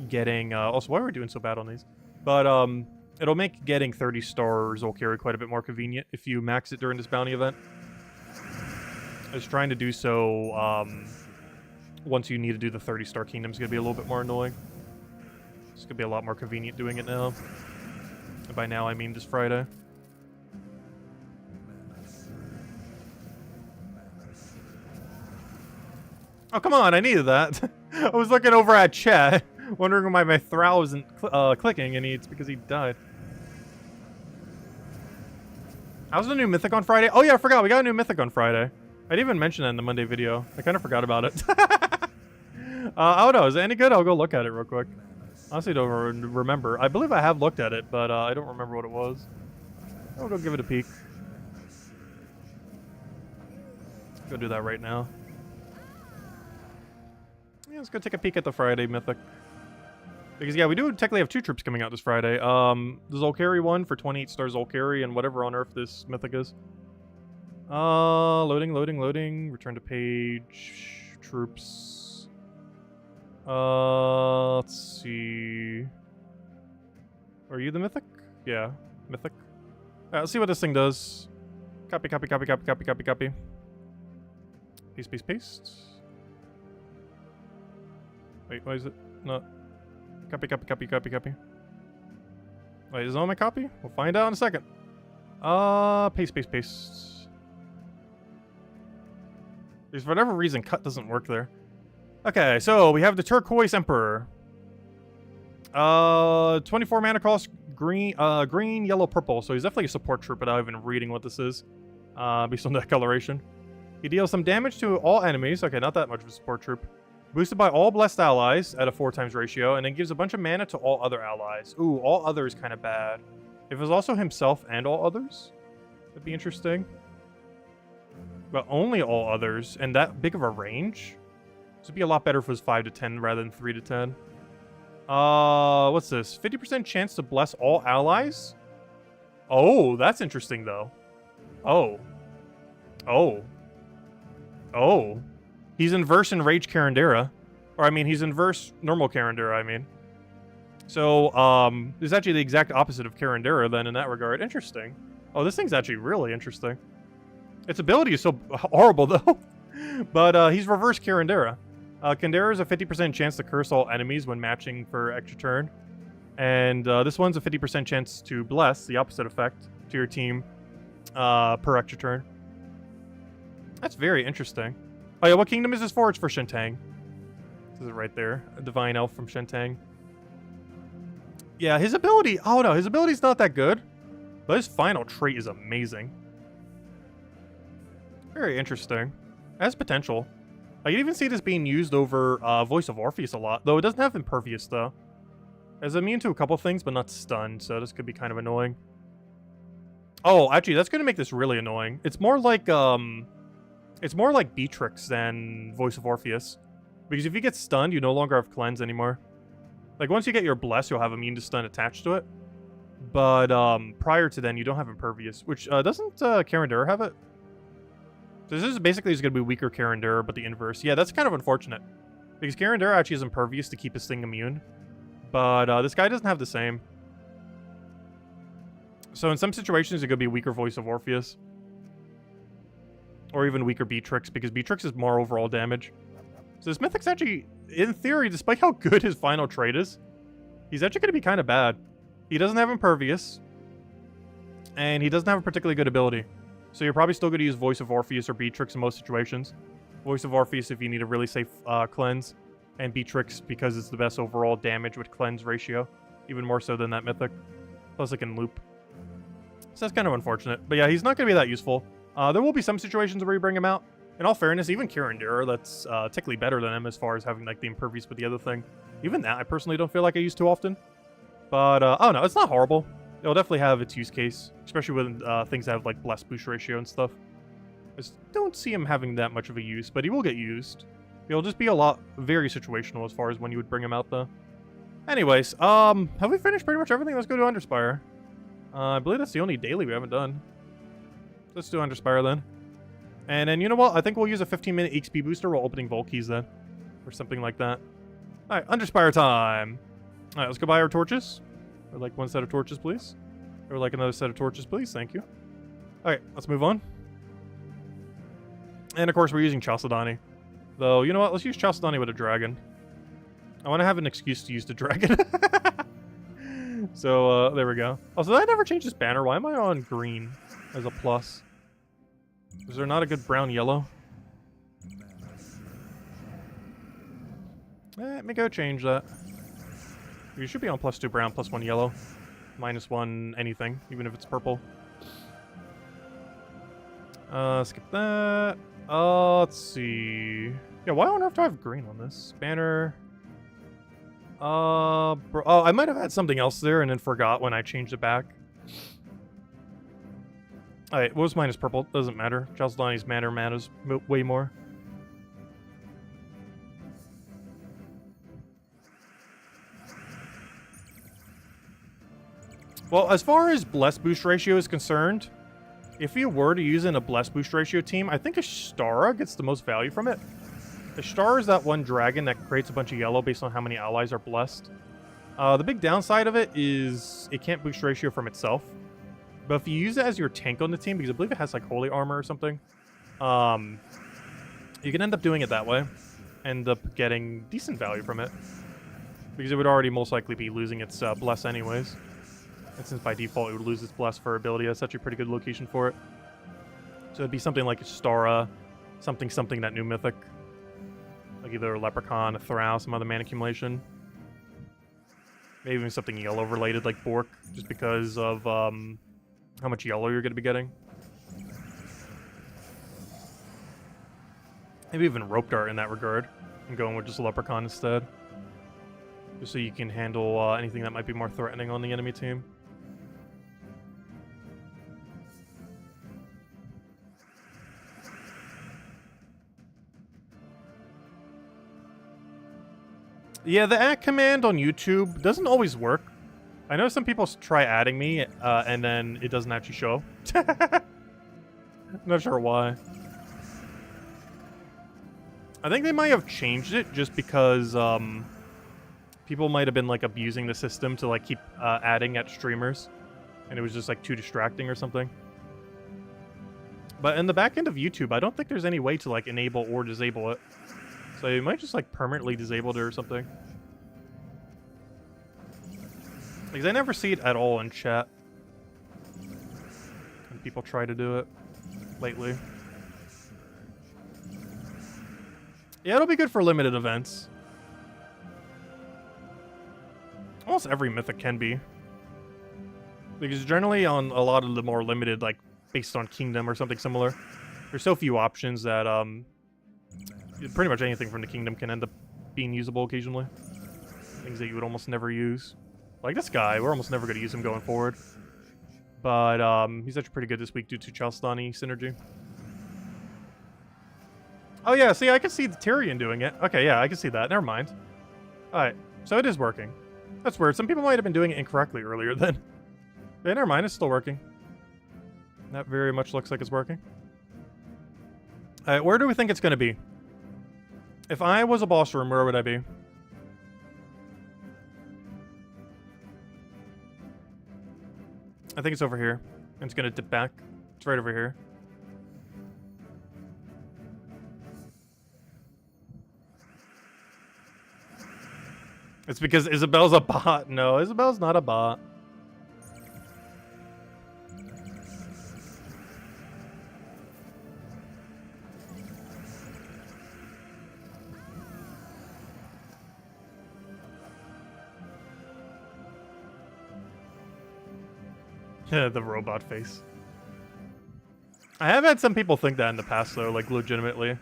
getting, also, why are we doing so bad on these? But, it'll make getting 30 star Zolkari quite a bit more convenient if you max it during this bounty event. As trying to do so, once you need to do the 30 star kingdom is going to be a little bit more annoying. It's going to be a lot more convenient doing it now. And by now, I mean this Friday. Oh, come on, I needed that. I was looking over at chat, wondering why my Thrall wasn't clicking, and it's because he died. How's the new Mythic on Friday? Oh yeah, I forgot, we got a new Mythic on Friday. I didn't even mention that in the Monday video. I kind of forgot about it. I don't know, is it any good? I'll go look at it real quick. Honestly, don't remember. I believe I have looked at it, but I don't remember what it was. I'll go give it a peek. Go do that right now. Yeah, let's go take a peek at the Friday Mythic. Because, yeah, we do technically have two troops coming out this Friday. The Zolkari one for 28 star Zolkari and whatever on Earth this Mythic is. Loading, loading, loading. Return to page. Troops. Let's see. Are you the Mythic? Yeah, Mythic. Alright, let's see what this thing does. Copy, copy, copy, copy, copy, copy, copy. Paste, paste, paste. Wait, why is it not? Copy, copy, copy, copy, copy. Wait, is it on my copy? We'll find out in a second. Paste, paste, paste. There's for whatever reason cut doesn't work there. Okay, so we have the Turquoise Emperor. 24 mana cost, green, yellow, purple. So he's definitely a support troop without even reading what this is. Based on that coloration. He deals some damage to all enemies. Okay, not that much of a support troop. Boosted by all blessed allies at a 4x ratio, and then gives a bunch of mana to all other allies. Ooh, all others kind of bad. If it was also himself and all others, that'd be interesting. But only all others, and that big of a range? This would be a lot better if it was 5 to 10 rather than 3 to 10. What's this? 50% chance to bless all allies? Oh, that's interesting, though. Oh. Oh. Oh. He's inverse Enraged Karandera. Or, I mean, he's inverse normal Karandera, I mean. So, it's actually the exact opposite of Karandera, then, in that regard. Interesting. Oh, this thing's actually really interesting. Its ability is so horrible, though. But he's reverse Kirandera. Kandera is a 50% chance to curse all enemies when matching for extra turn. And this one's a 50% chance to bless, the opposite effect, to your team per extra turn. That's very interesting. Oh yeah, what kingdom is this for? It's for Shentang. This is it right there. A divine elf from Shentang. Yeah, his ability... Oh no, his ability's not that good. But his final trait is amazing. Very interesting. It has potential. I can even see this being used over Voice of Orpheus a lot. Though it doesn't have Impervious, though. It's immune to a couple things, but not stunned. So this could be kind of annoying. Oh, actually, that's going to make this really annoying. It's more like... It's more like Beatrix than Voice of Orpheus. Because if you get stunned, you no longer have Cleanse anymore. Like, once you get your Bless, you'll have Immune to Stun attached to it. But prior to then, you don't have Impervious. Which, doesn't Kirandera have it? So this is basically going to be weaker Kirandera, but the inverse. Yeah, that's kind of unfortunate. Because Kirandera actually is Impervious to keep his thing immune. But this guy doesn't have the same. So in some situations, it could be weaker Voice of Orpheus. Or even weaker Beatrix, because Beatrix is more overall damage. So this Mythic's actually, in theory, despite how good his final trait is, he's actually going to be kind of bad. He doesn't have Impervious. And he doesn't have a particularly good ability. So you're probably still going to use Voice of Orpheus or Beatrix in most situations. Voice of Orpheus if you need a really safe cleanse. And Beatrix because it's the best overall damage with cleanse ratio. Even more so than that Mythic. Plus it can loop. So that's kind of unfortunate. But yeah, he's not going to be that useful. There will be some situations where you bring him out. In all fairness, even Kirandera, that's technically better than him as far as having like the Impervious with the other thing. Even that, I personally don't feel like I use too often. But, oh no, it's not horrible. It'll definitely have its use case, especially when things have like Bless Boost ratio and stuff. I just don't see him having that much of a use, but he will get used. It'll just be a lot, very situational as far as when you would bring him out, though. Anyways, have we finished pretty much everything? Let's go to Underspire. I believe that's the only daily we haven't done. Let's do Underspire then. And then, you know what? I think we'll use a 15-minute XP booster while opening Vault Keys then. Or something like that. Alright, Underspire time. Alright, let's go buy our torches. Or like one set of torches, please. Or like another set of torches, please. Thank you. Alright, let's move on. And of course, we're using Chalcedony. Though, you know what? Let's use Chalcedony with a dragon. I want to have an excuse to use the dragon. So, there we go. Also, did I never change this banner? Why am I on green as a plus? Is there not a good brown-yellow? Let me go change that. You should be on +2 brown, +1 yellow. -1 anything, even if it's purple. Skip that. Let's see. Yeah, why on earth do I have green on this? Banner. Oh, I might have had something else there and then forgot when I changed it back. Alright, what was mine is purple? Doesn't matter. Chalcedony's banner matters way more. Well, as far as Bless Boost ratio is concerned, if you were to use in a Bless Boost ratio team, I think Ashtara gets the most value from it. Ashtara is that one dragon that creates a bunch of yellow based on how many allies are blessed. The big downside of it is it can't boost ratio from itself. But if you use it as your tank on the team, because I believe it has like holy armor or something, you can end up doing it that way. End up getting decent value from it. Because it would already most likely be losing its bless anyways. And since by default it would lose its bless for ability, that's actually a pretty good location for it. So it'd be something like Ashtara, something that new mythic. Like either a Leprechaun, a Thrall, some other mana accumulation. Maybe even something yellow related like Bork, just because of how much yellow you're going to be getting. Maybe even Rope Dart in that regard. And going with just a Leprechaun instead. Just so you can handle anything that might be more threatening on the enemy team. Yeah, the add command on YouTube doesn't always work. I know some people try adding me, and then it doesn't actually show. I'm not sure why. I think they might have changed it just because people might have been like abusing the system to like keep adding at streamers, and it was just like too distracting or something. But in the back end of YouTube, I don't think there's any way to, like, enable or disable it. So you might just, like, permanently disable it or something. Because I never see it at all in chat. When people try to do it lately. Yeah, it'll be good for limited events. Almost every mythic can be. Because generally on a lot of the more limited, like, based on kingdom or something similar, there's so few options that, pretty much anything from the kingdom can end up being usable occasionally. Things that you would almost never use. Like this guy, we're almost never going to use him going forward. But, he's actually pretty good this week due to Chalstani synergy. Oh yeah, see, I can see the Tyrion doing it. Okay, yeah, I can see that. Never mind. Alright, so it is working. That's weird. Some people might have been doing it incorrectly earlier then. Yeah, never mind, it's still working. That very much looks like it's working. Alright, where do we think it's going to be? If I was a boss room, where would I be? I think it's over here. And it's going to dip back. It's right over here. It's because Isabel's a bot. No, Isabel's not a bot. The robot face. I have had some people think that in the past, though, like, legitimately.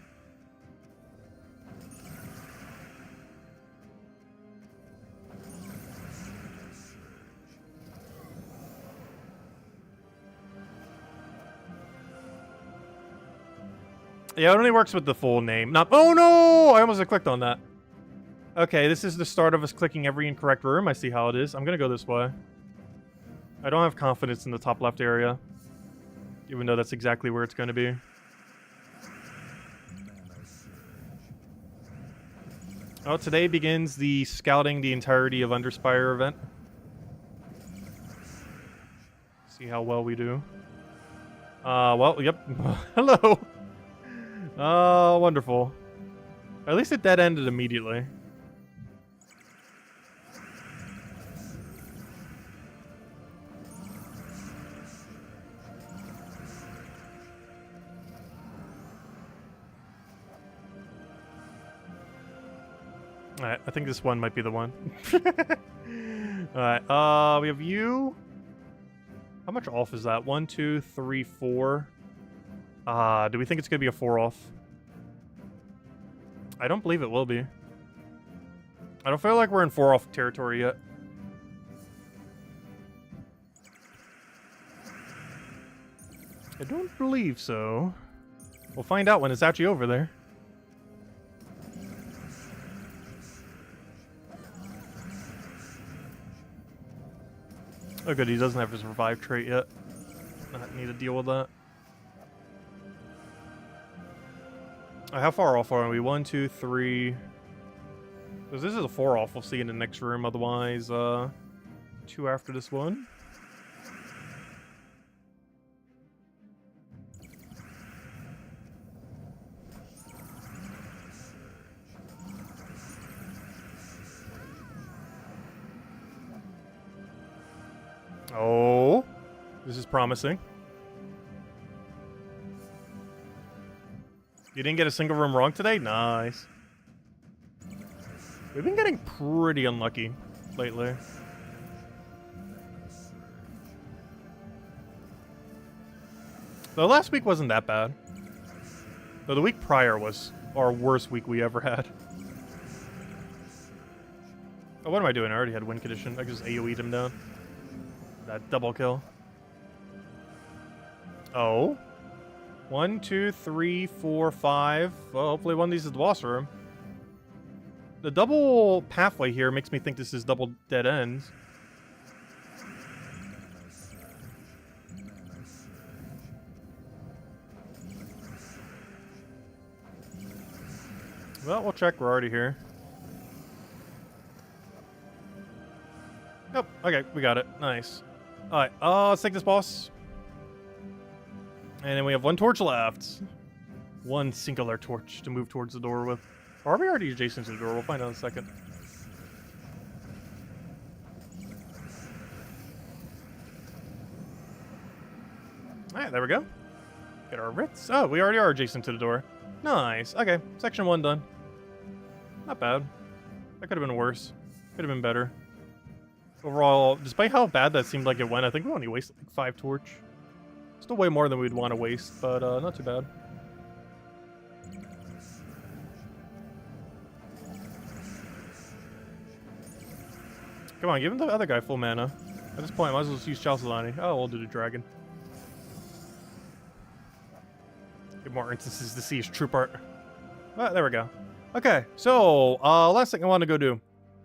Yeah, it only works with the full name. Not— oh no! I almost clicked on that. Okay, this is the start of us clicking every incorrect room. I see how it is. I'm gonna go this way. I don't have confidence in the top left area. Even though that's exactly where it's gonna be. Oh, today begins the scouting the entirety of Underspire event. See how well we do. Well, yep. Hello! Oh, wonderful. At least it dead-ended immediately. Alright, I think this one might be the one. Alright, we have you. How much off is that? 1, 2, 3, 4. Do we think it's gonna be a 4 off? I don't believe it will be. I don't feel like we're in 4 off territory yet. I don't believe so. We'll find out when it's actually over there. Oh good, he doesn't have his revive trait yet. Not need to deal with that. How far off are we? 1, 2, 3. Because this is a 4 off. We'll see in the next room. Otherwise, 2 after this one. Oh, this is promising. You didn't get a single room wrong today? Nice. We've been getting pretty unlucky lately. Though last week wasn't that bad. Though the week prior was our worst week we ever had. Oh, what am I doing? I already had win condition. I just AoE'd him down. That double kill. Oh. 1, 2, 3, 4, 5. Well, hopefully one of these is the boss room. The double pathway here makes me think this is double dead ends. Well, we'll check. We're already here. Nope. Okay, we got it. Nice. Alright, let's take this boss. And then we have one torch left. One singular torch to move towards the door with. Or are we already adjacent to the door? We'll find out in a second. Alright, there we go. Get our Ritz. Oh, we already are adjacent to the door. Nice. Okay, section 1 done. Not bad. That could have been worse. Could have been better. Overall, despite how bad that seemed like it went, I think we only wasted like 5 torch. Still way more than we'd want to waste, but not too bad. Come on, give him the other guy full mana. At this point, I might as well just use Chalcedony. Oh, we'll do the dragon. Get more instances to see his troop art. Ah, there we go. Okay, so last thing I want to go do.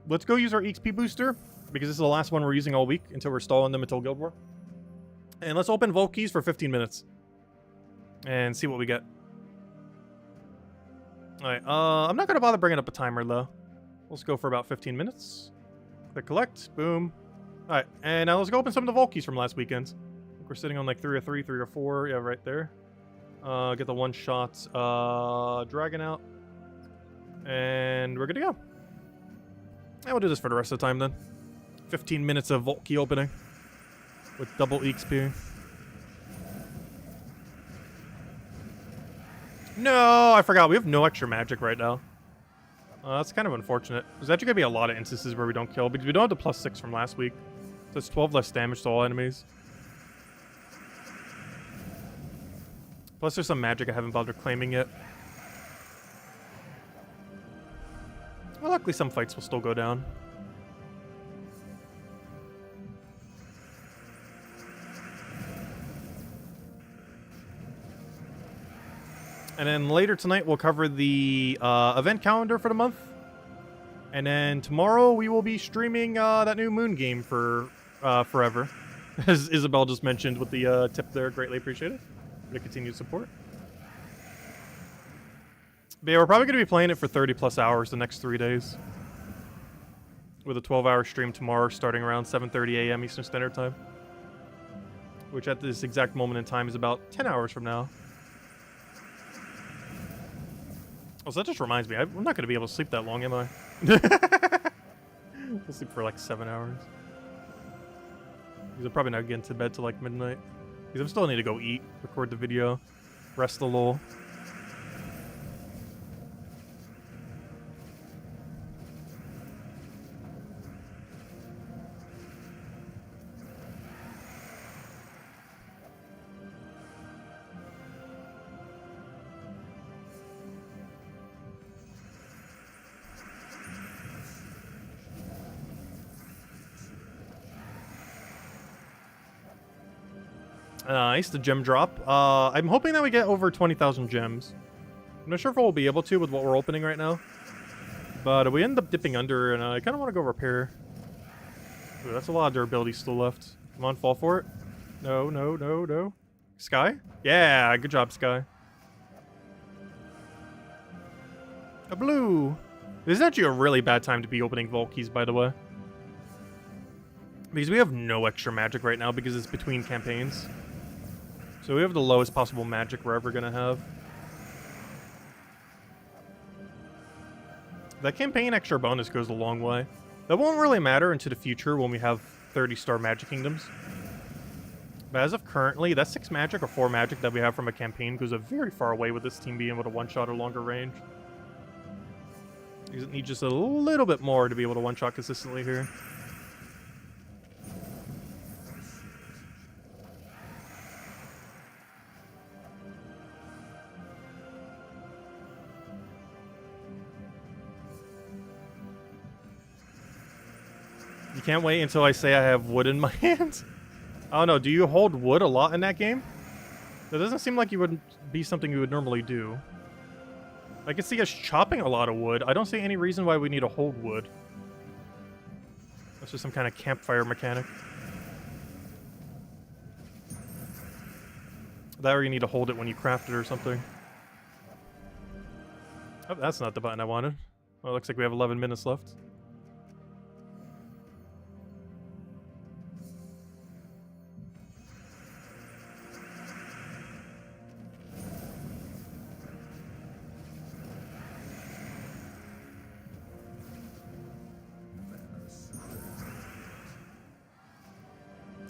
Let's go use our XP booster, because this is the last one we're using all week until we're stalling them until Guild War. And let's open Vault Keys for 15 minutes. And see what we get. Alright, I'm not going to bother bringing up a timer, though. Let's go for about 15 minutes. Click collect. Boom. Alright, and now let's go open some of the Vault Keys from last weekend. I think we're sitting on like 3 or 3, 3 or 4. Yeah, right there. Get the one-shot dragon out. And we're good to go. And we'll do this for the rest of the time, then. 15 minutes of Vault Key opening. With double XP. No, I forgot. We have no extra magic right now. That's kind of unfortunate. There's actually going to be a lot of instances where we don't kill, because we don't have the +6 from last week. So it's 12 less damage to all enemies. Plus there's some magic I haven't bothered claiming yet. Well, luckily some fights will still go down. And then later tonight, we'll cover the event calendar for the month. And then tomorrow, we will be streaming that new Moon game for forever. As Isabel just mentioned with the tip there. Greatly appreciated for the continued support. But yeah, we're probably going to be playing it for 30+ hours the next 3 days. With a 12-hour stream tomorrow starting around 7:30 a.m. Eastern Standard Time. Which at this exact moment in time is about 10 hours from now. Oh, so that just reminds me, I'm not going to be able to sleep that long, am I? I'll sleep for like 7 hours. Because I'm probably not getting to bed till like midnight. Because I still need to go eat, record the video, rest a little. Nice, the gem drop. I'm hoping that we get over 20,000 gems. I'm not sure if we'll be able to with what we're opening right now. But we end up dipping under, and I kind of want to go repair. Ooh, that's a lot of durability still left. Come on, fall for it. No, no, no, no. Sky? Yeah, good job, Sky. A blue. This is actually a really bad time to be opening Vault Keys, by the way. Because we have no extra magic right now because it's between campaigns. So we have the lowest possible magic we're ever going to have. That campaign extra bonus goes a long way. That won't really matter into the future when we have 30-star magic kingdoms. But as of currently, that 6 magic or 4 magic that we have from a campaign goes a very far away with this team being able to one-shot or longer range. Because it needs just a little bit more to be able to one-shot consistently here. You can't wait until I say I have wood in my hands? I don't know, do you hold wood a lot in that game? That doesn't seem like you would be something you would normally do. I can see us chopping a lot of wood. I don't see any reason why we need to hold wood. That's just some kind of campfire mechanic. That or you need to hold it when you craft it or something. Oh, that's not the button I wanted. Well, it looks like we have 11 minutes left.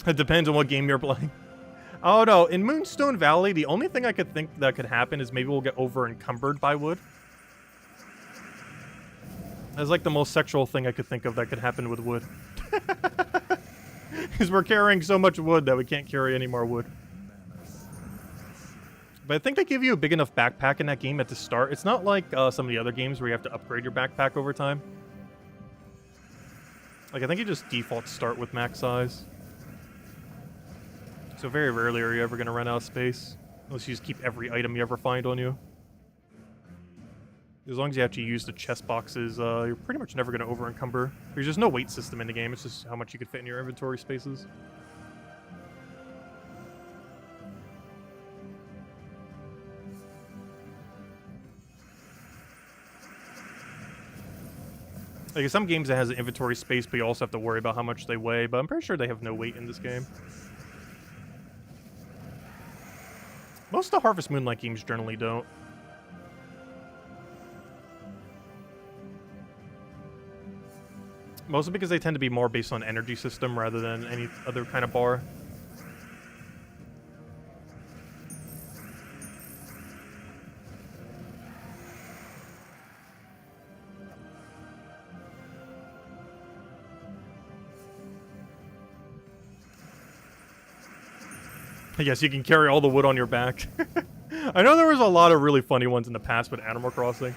It depends on what game you're playing. Oh no, in Moonstone Valley, the only thing I could think that could happen is maybe we'll get over encumbered by wood. That's like the most sexual thing I could think of that could happen with wood. Because we're carrying so much wood that we can't carry any more wood. But I think they give you a big enough backpack in that game at the start. It's not like some of the other games where you have to upgrade your backpack over time. Like, I think you just default start with max size. So very rarely are you ever going to run out of space. Unless you just keep every item you ever find on you. As long as you actually use the chest boxes, you're pretty much never going to over-encumber. There's just no weight system in the game. It's just how much you can fit in your inventory spaces. Like, some games that has an inventory space, but you also have to worry about how much they weigh. But I'm pretty sure they have no weight in this game. Most of the Harvest Moonlight games generally don't. Mostly because they tend to be more based on energy system rather than any other kind of bar. Yes, you can carry all the wood on your back. I know there was a lot of really funny ones in the past with Animal Crossing.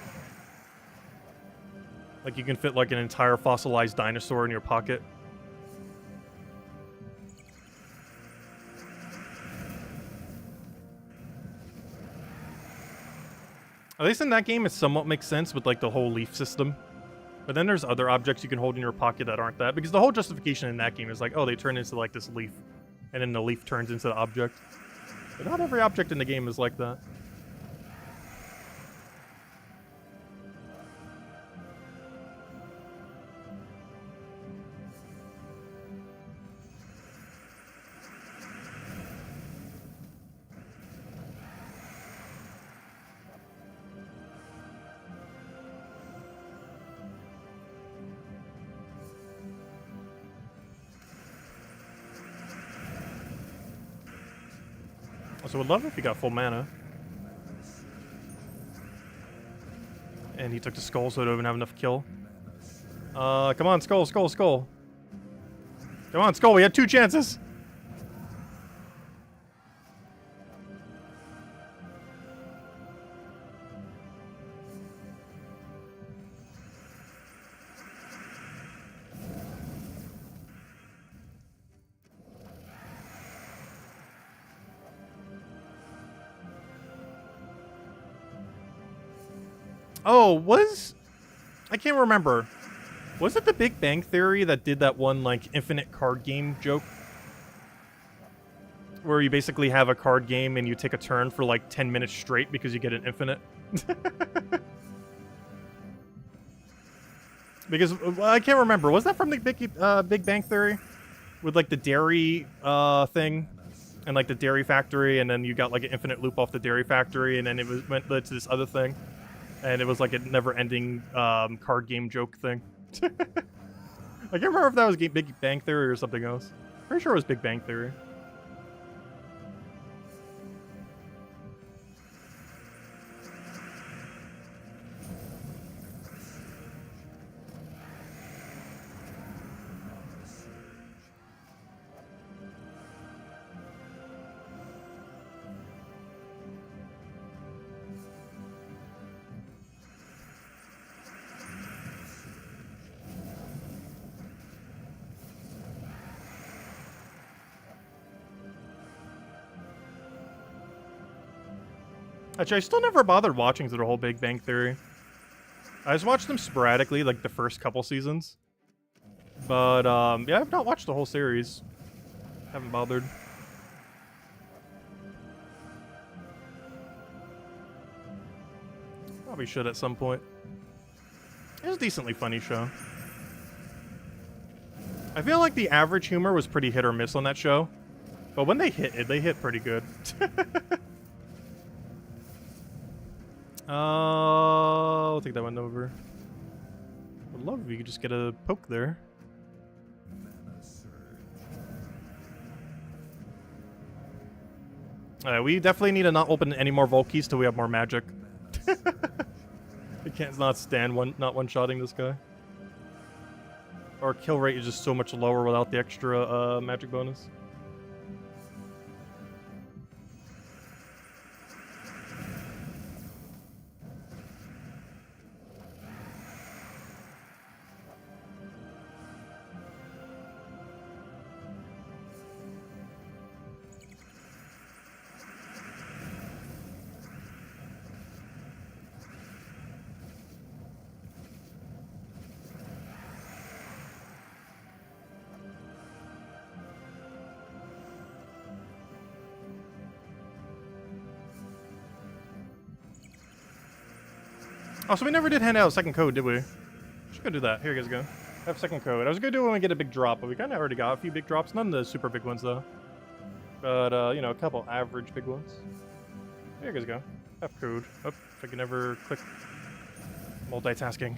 Like, you can fit, like, an entire fossilized dinosaur in your pocket. At least in that game, it somewhat makes sense with, like, the whole leaf system. But then there's other objects you can hold in your pocket that aren't that. Because the whole justification in that game is like, oh, they turn into, like, this leaf. And then the leaf turns into the object. But not every object in the game is like that. So would love if he got full mana. And he took the skull, so it wouldn't have enough kill. Come on, skull, skull, skull. Come on, skull, we had 2 chances. Oh, I can't remember. Was it the Big Bang Theory that did that one, like, infinite card game joke? Where you basically have a card game and you take a turn for, like, 10 minutes straight because you get an infinite? Because, I can't remember. Was that from the Big Bang Theory? With, like, the dairy, thing? And, like, the dairy factory, and then you got, like, an infinite loop off the dairy factory, and then it went to this other thing. And it was like a never-ending card game joke thing. I can't remember if that was Big Bang Theory or something else. Pretty sure it was Big Bang Theory. Actually, I still never bothered watching through the whole Big Bang Theory. I just watched them sporadically, like the first couple seasons. But, yeah, I've not watched the whole series. Haven't bothered. Probably should at some point. It was a decently funny show. I feel like the average humor was pretty hit or miss on that show. But when they hit pretty good. I'll take that one over. I'd love if you could just get a poke there. We definitely need to not open any more vault keys till we have more magic. I can't not stand not one-shotting this guy. Our kill rate is just so much lower without the extra magic bonus. Oh, so we never did hand out a second code, did we? Should go do that. Here you guys go. I have second code. I was gonna do it when we get a big drop, but we kind of already got a few big drops. None of the super big ones, though. But, you know, a couple average big ones. Here you guys go. Have code. Oh, if I can ever click. Multitasking.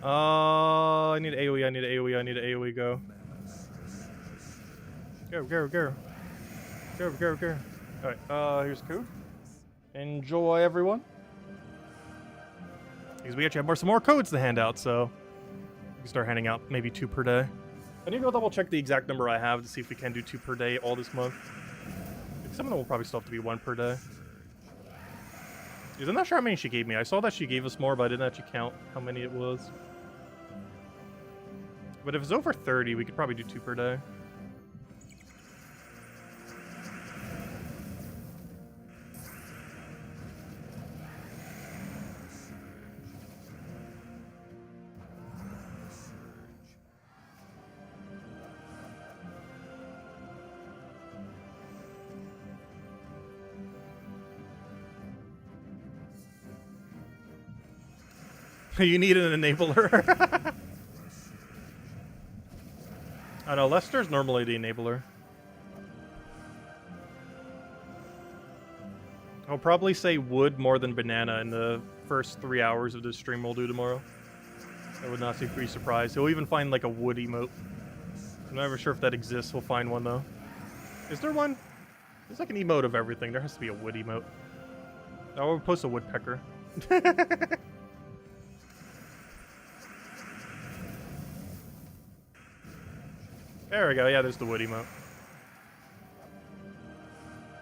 I need AoE, I need AoE, I need AoE, go. Go, go, go. Go, go, go. Alright, here's code. Enjoy, everyone. Because we actually have some more codes to hand out, so we can start handing out maybe 2 per day. I need to go double check the exact number I have to see if we can do 2 per day all this month. Some of them will probably still have to be 1 per day. Because I'm not sure how many she gave me. I saw that she gave us more, but I didn't actually count how many it was. But if it's over 30, we could probably do 2 per day. You need an enabler. I know, Lester's normally the enabler. I'll probably say wood more than banana in the first 3 hours of this stream we'll do tomorrow. I would not be surprised. He'll even find like a wood emote. I'm not ever sure if that exists. We'll find one though. Is there one? There's like an emote of everything. There has to be a wood emote. Oh, we'll post a woodpecker. There we go, yeah, there's the wood emote.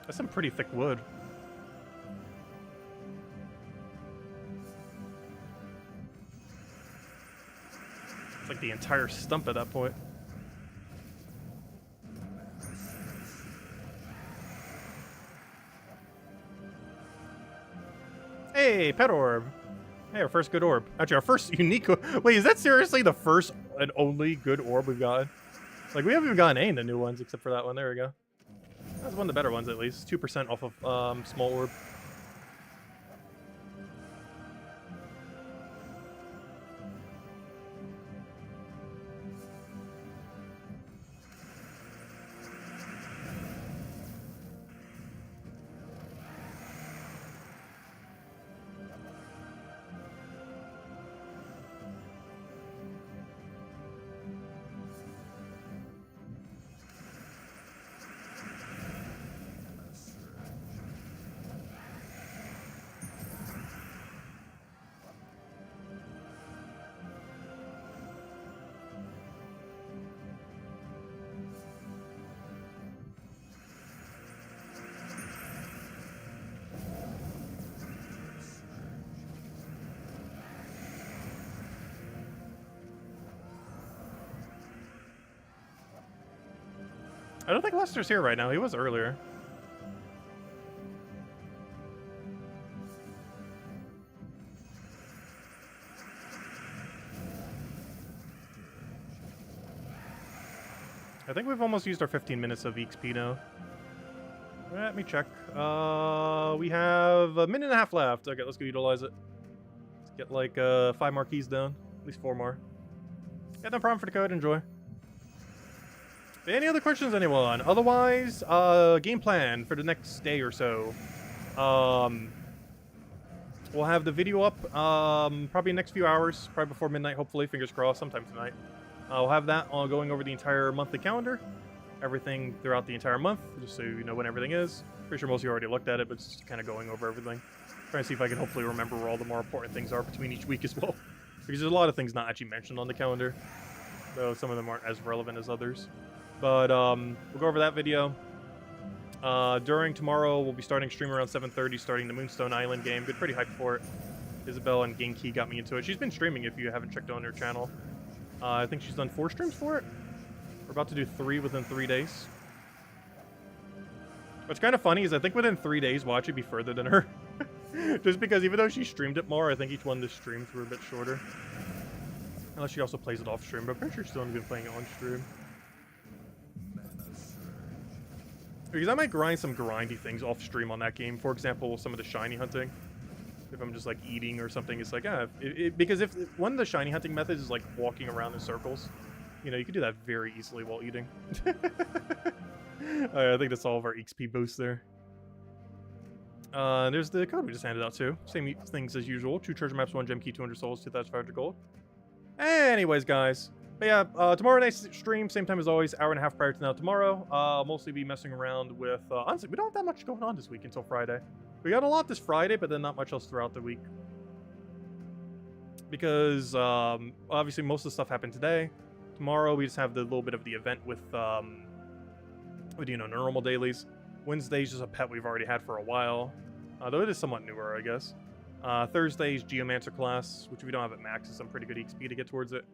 That's some pretty thick wood. It's like the entire stump at that point. Hey, pet orb. Hey, our first good orb. Actually, our first unique... Wait, is that seriously the first and only good orb we've gotten? Like, we haven't even gotten any of the new ones except for that one. There we go. That's one of the better ones, at least. 2% off of small orb. I don't think Lester's here right now. He was earlier. I think we've almost used our 15 minutes of EXP now. Let me check. We have a minute and a half left. Okay, let's go utilize it. Let's get like 5 more keys down. At least 4 more. Yeah, no problem for the code. Enjoy. Any other questions, anyone? Otherwise, game plan for the next day or so. We'll have the video up probably next few hours, probably before midnight, hopefully, fingers crossed, sometime tonight. We'll have that going over the entire monthly calendar, everything throughout the entire month, just so you know when everything is. Pretty sure most of you already looked at it, but just kind of going over everything. Trying to see if I can hopefully remember where all the more important things are between each week as well. Because there's a lot of things not actually mentioned on the calendar, though some of them aren't as relevant as others. But we'll go over that video. During tomorrow, we'll be starting stream around 7:30, starting the Moonstone Island game. Been pretty hyped for it. Isabel and Genki got me into it. She's been streaming if you haven't checked on her channel. I think she's done 4 streams for it. We're about to do 3 within 3 days. What's kind of funny is I think within 3 days we'll actually be further than her. Just because even though she streamed it more, I think each one the streams were a bit shorter. Unless she also plays it off stream, but I'm pretty sure she's still been playing it on stream. Because I might grind some grindy things off stream on that game. For example, some of the shiny hunting. If I'm just like eating or something, it's like, because if one of the shiny hunting methods is like walking around in circles, you know, you can do that very easily while eating. I think that's all of our XP boosts there. There's the code we just handed out too. Same things as usual. 2 treasure maps, 1 gem key, 200 souls, 2,500 gold. Anyways, guys. But yeah, tomorrow night's stream, same time as always, hour and a half prior to now tomorrow. I'll mostly be messing around with, honestly, we don't have that much going on this week until Friday. We got a lot this Friday, but then not much else throughout the week. Because, obviously, most of the stuff happened today. Tomorrow, we just have the little bit of the event with, you know, normal dailies. Wednesday's just a pet we've already had for a while. Though it is somewhat newer, I guess. Thursday's Geomancer class, which we don't have at max, is some pretty good XP to get towards it.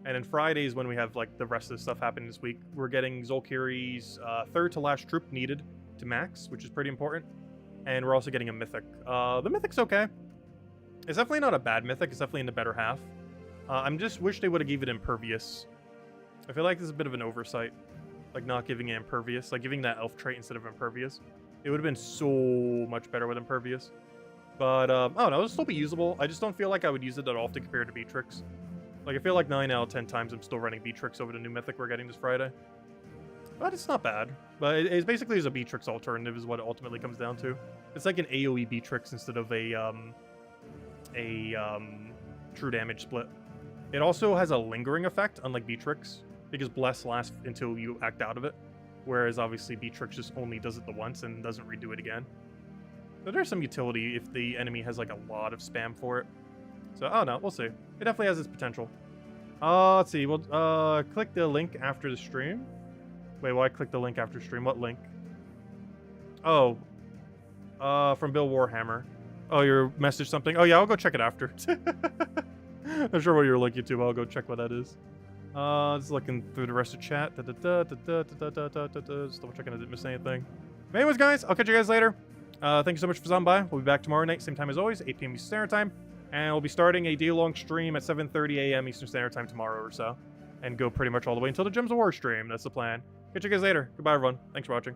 And then Fridays, when we have, like, the rest of the stuff happening this week, we're getting Zolkiri's 3rd to last troop needed to max, which is pretty important. And we're also getting a Mythic. The Mythic's okay. It's definitely not a bad Mythic. It's definitely in the better half. I'm just wish they would have given it Impervious. I feel like this is a bit of an oversight. Like, not giving it Impervious. Like, giving that Elf trait instead of Impervious. It would have been so much better with Impervious. But, I don't know. It'll still be usable. I just don't feel like I would use it that often compared to Beatrix. Like, I feel like 9 out of 10 times I'm still running Beatrix over the new Mythic we're getting this Friday. But it's not bad. But it's basically just a Beatrix alternative is what it ultimately comes down to. It's like an AoE Beatrix instead of a true damage split. It also has a lingering effect, unlike Beatrix, because Bless lasts until you act out of it. Whereas, obviously, Beatrix just only does it the once and doesn't redo it again. So there's some utility if the enemy has, like, a lot of spam for it. So, I don't know. We'll see. It definitely has its potential. Let's see. We'll click the link after the stream. Wait, why click the link after stream? What link? Oh. From Bill Warhammer. Oh, your message something? Oh, yeah, I'll go check it after. I'm sure what you're linking to. I'll go check what that is. Just looking through the rest of chat. Just double checking I didn't miss anything. But anyways, guys, I'll catch you guys later. Thank you so much for stopping by. We'll be back tomorrow night, same time as always, 8 p.m. Eastern Standard Time. And we'll be starting a day-long stream at 7:30 a.m. Eastern Standard Time tomorrow or so. And go pretty much all the way until the Gems of War stream. That's the plan. Catch you guys later. Goodbye, everyone. Thanks for watching.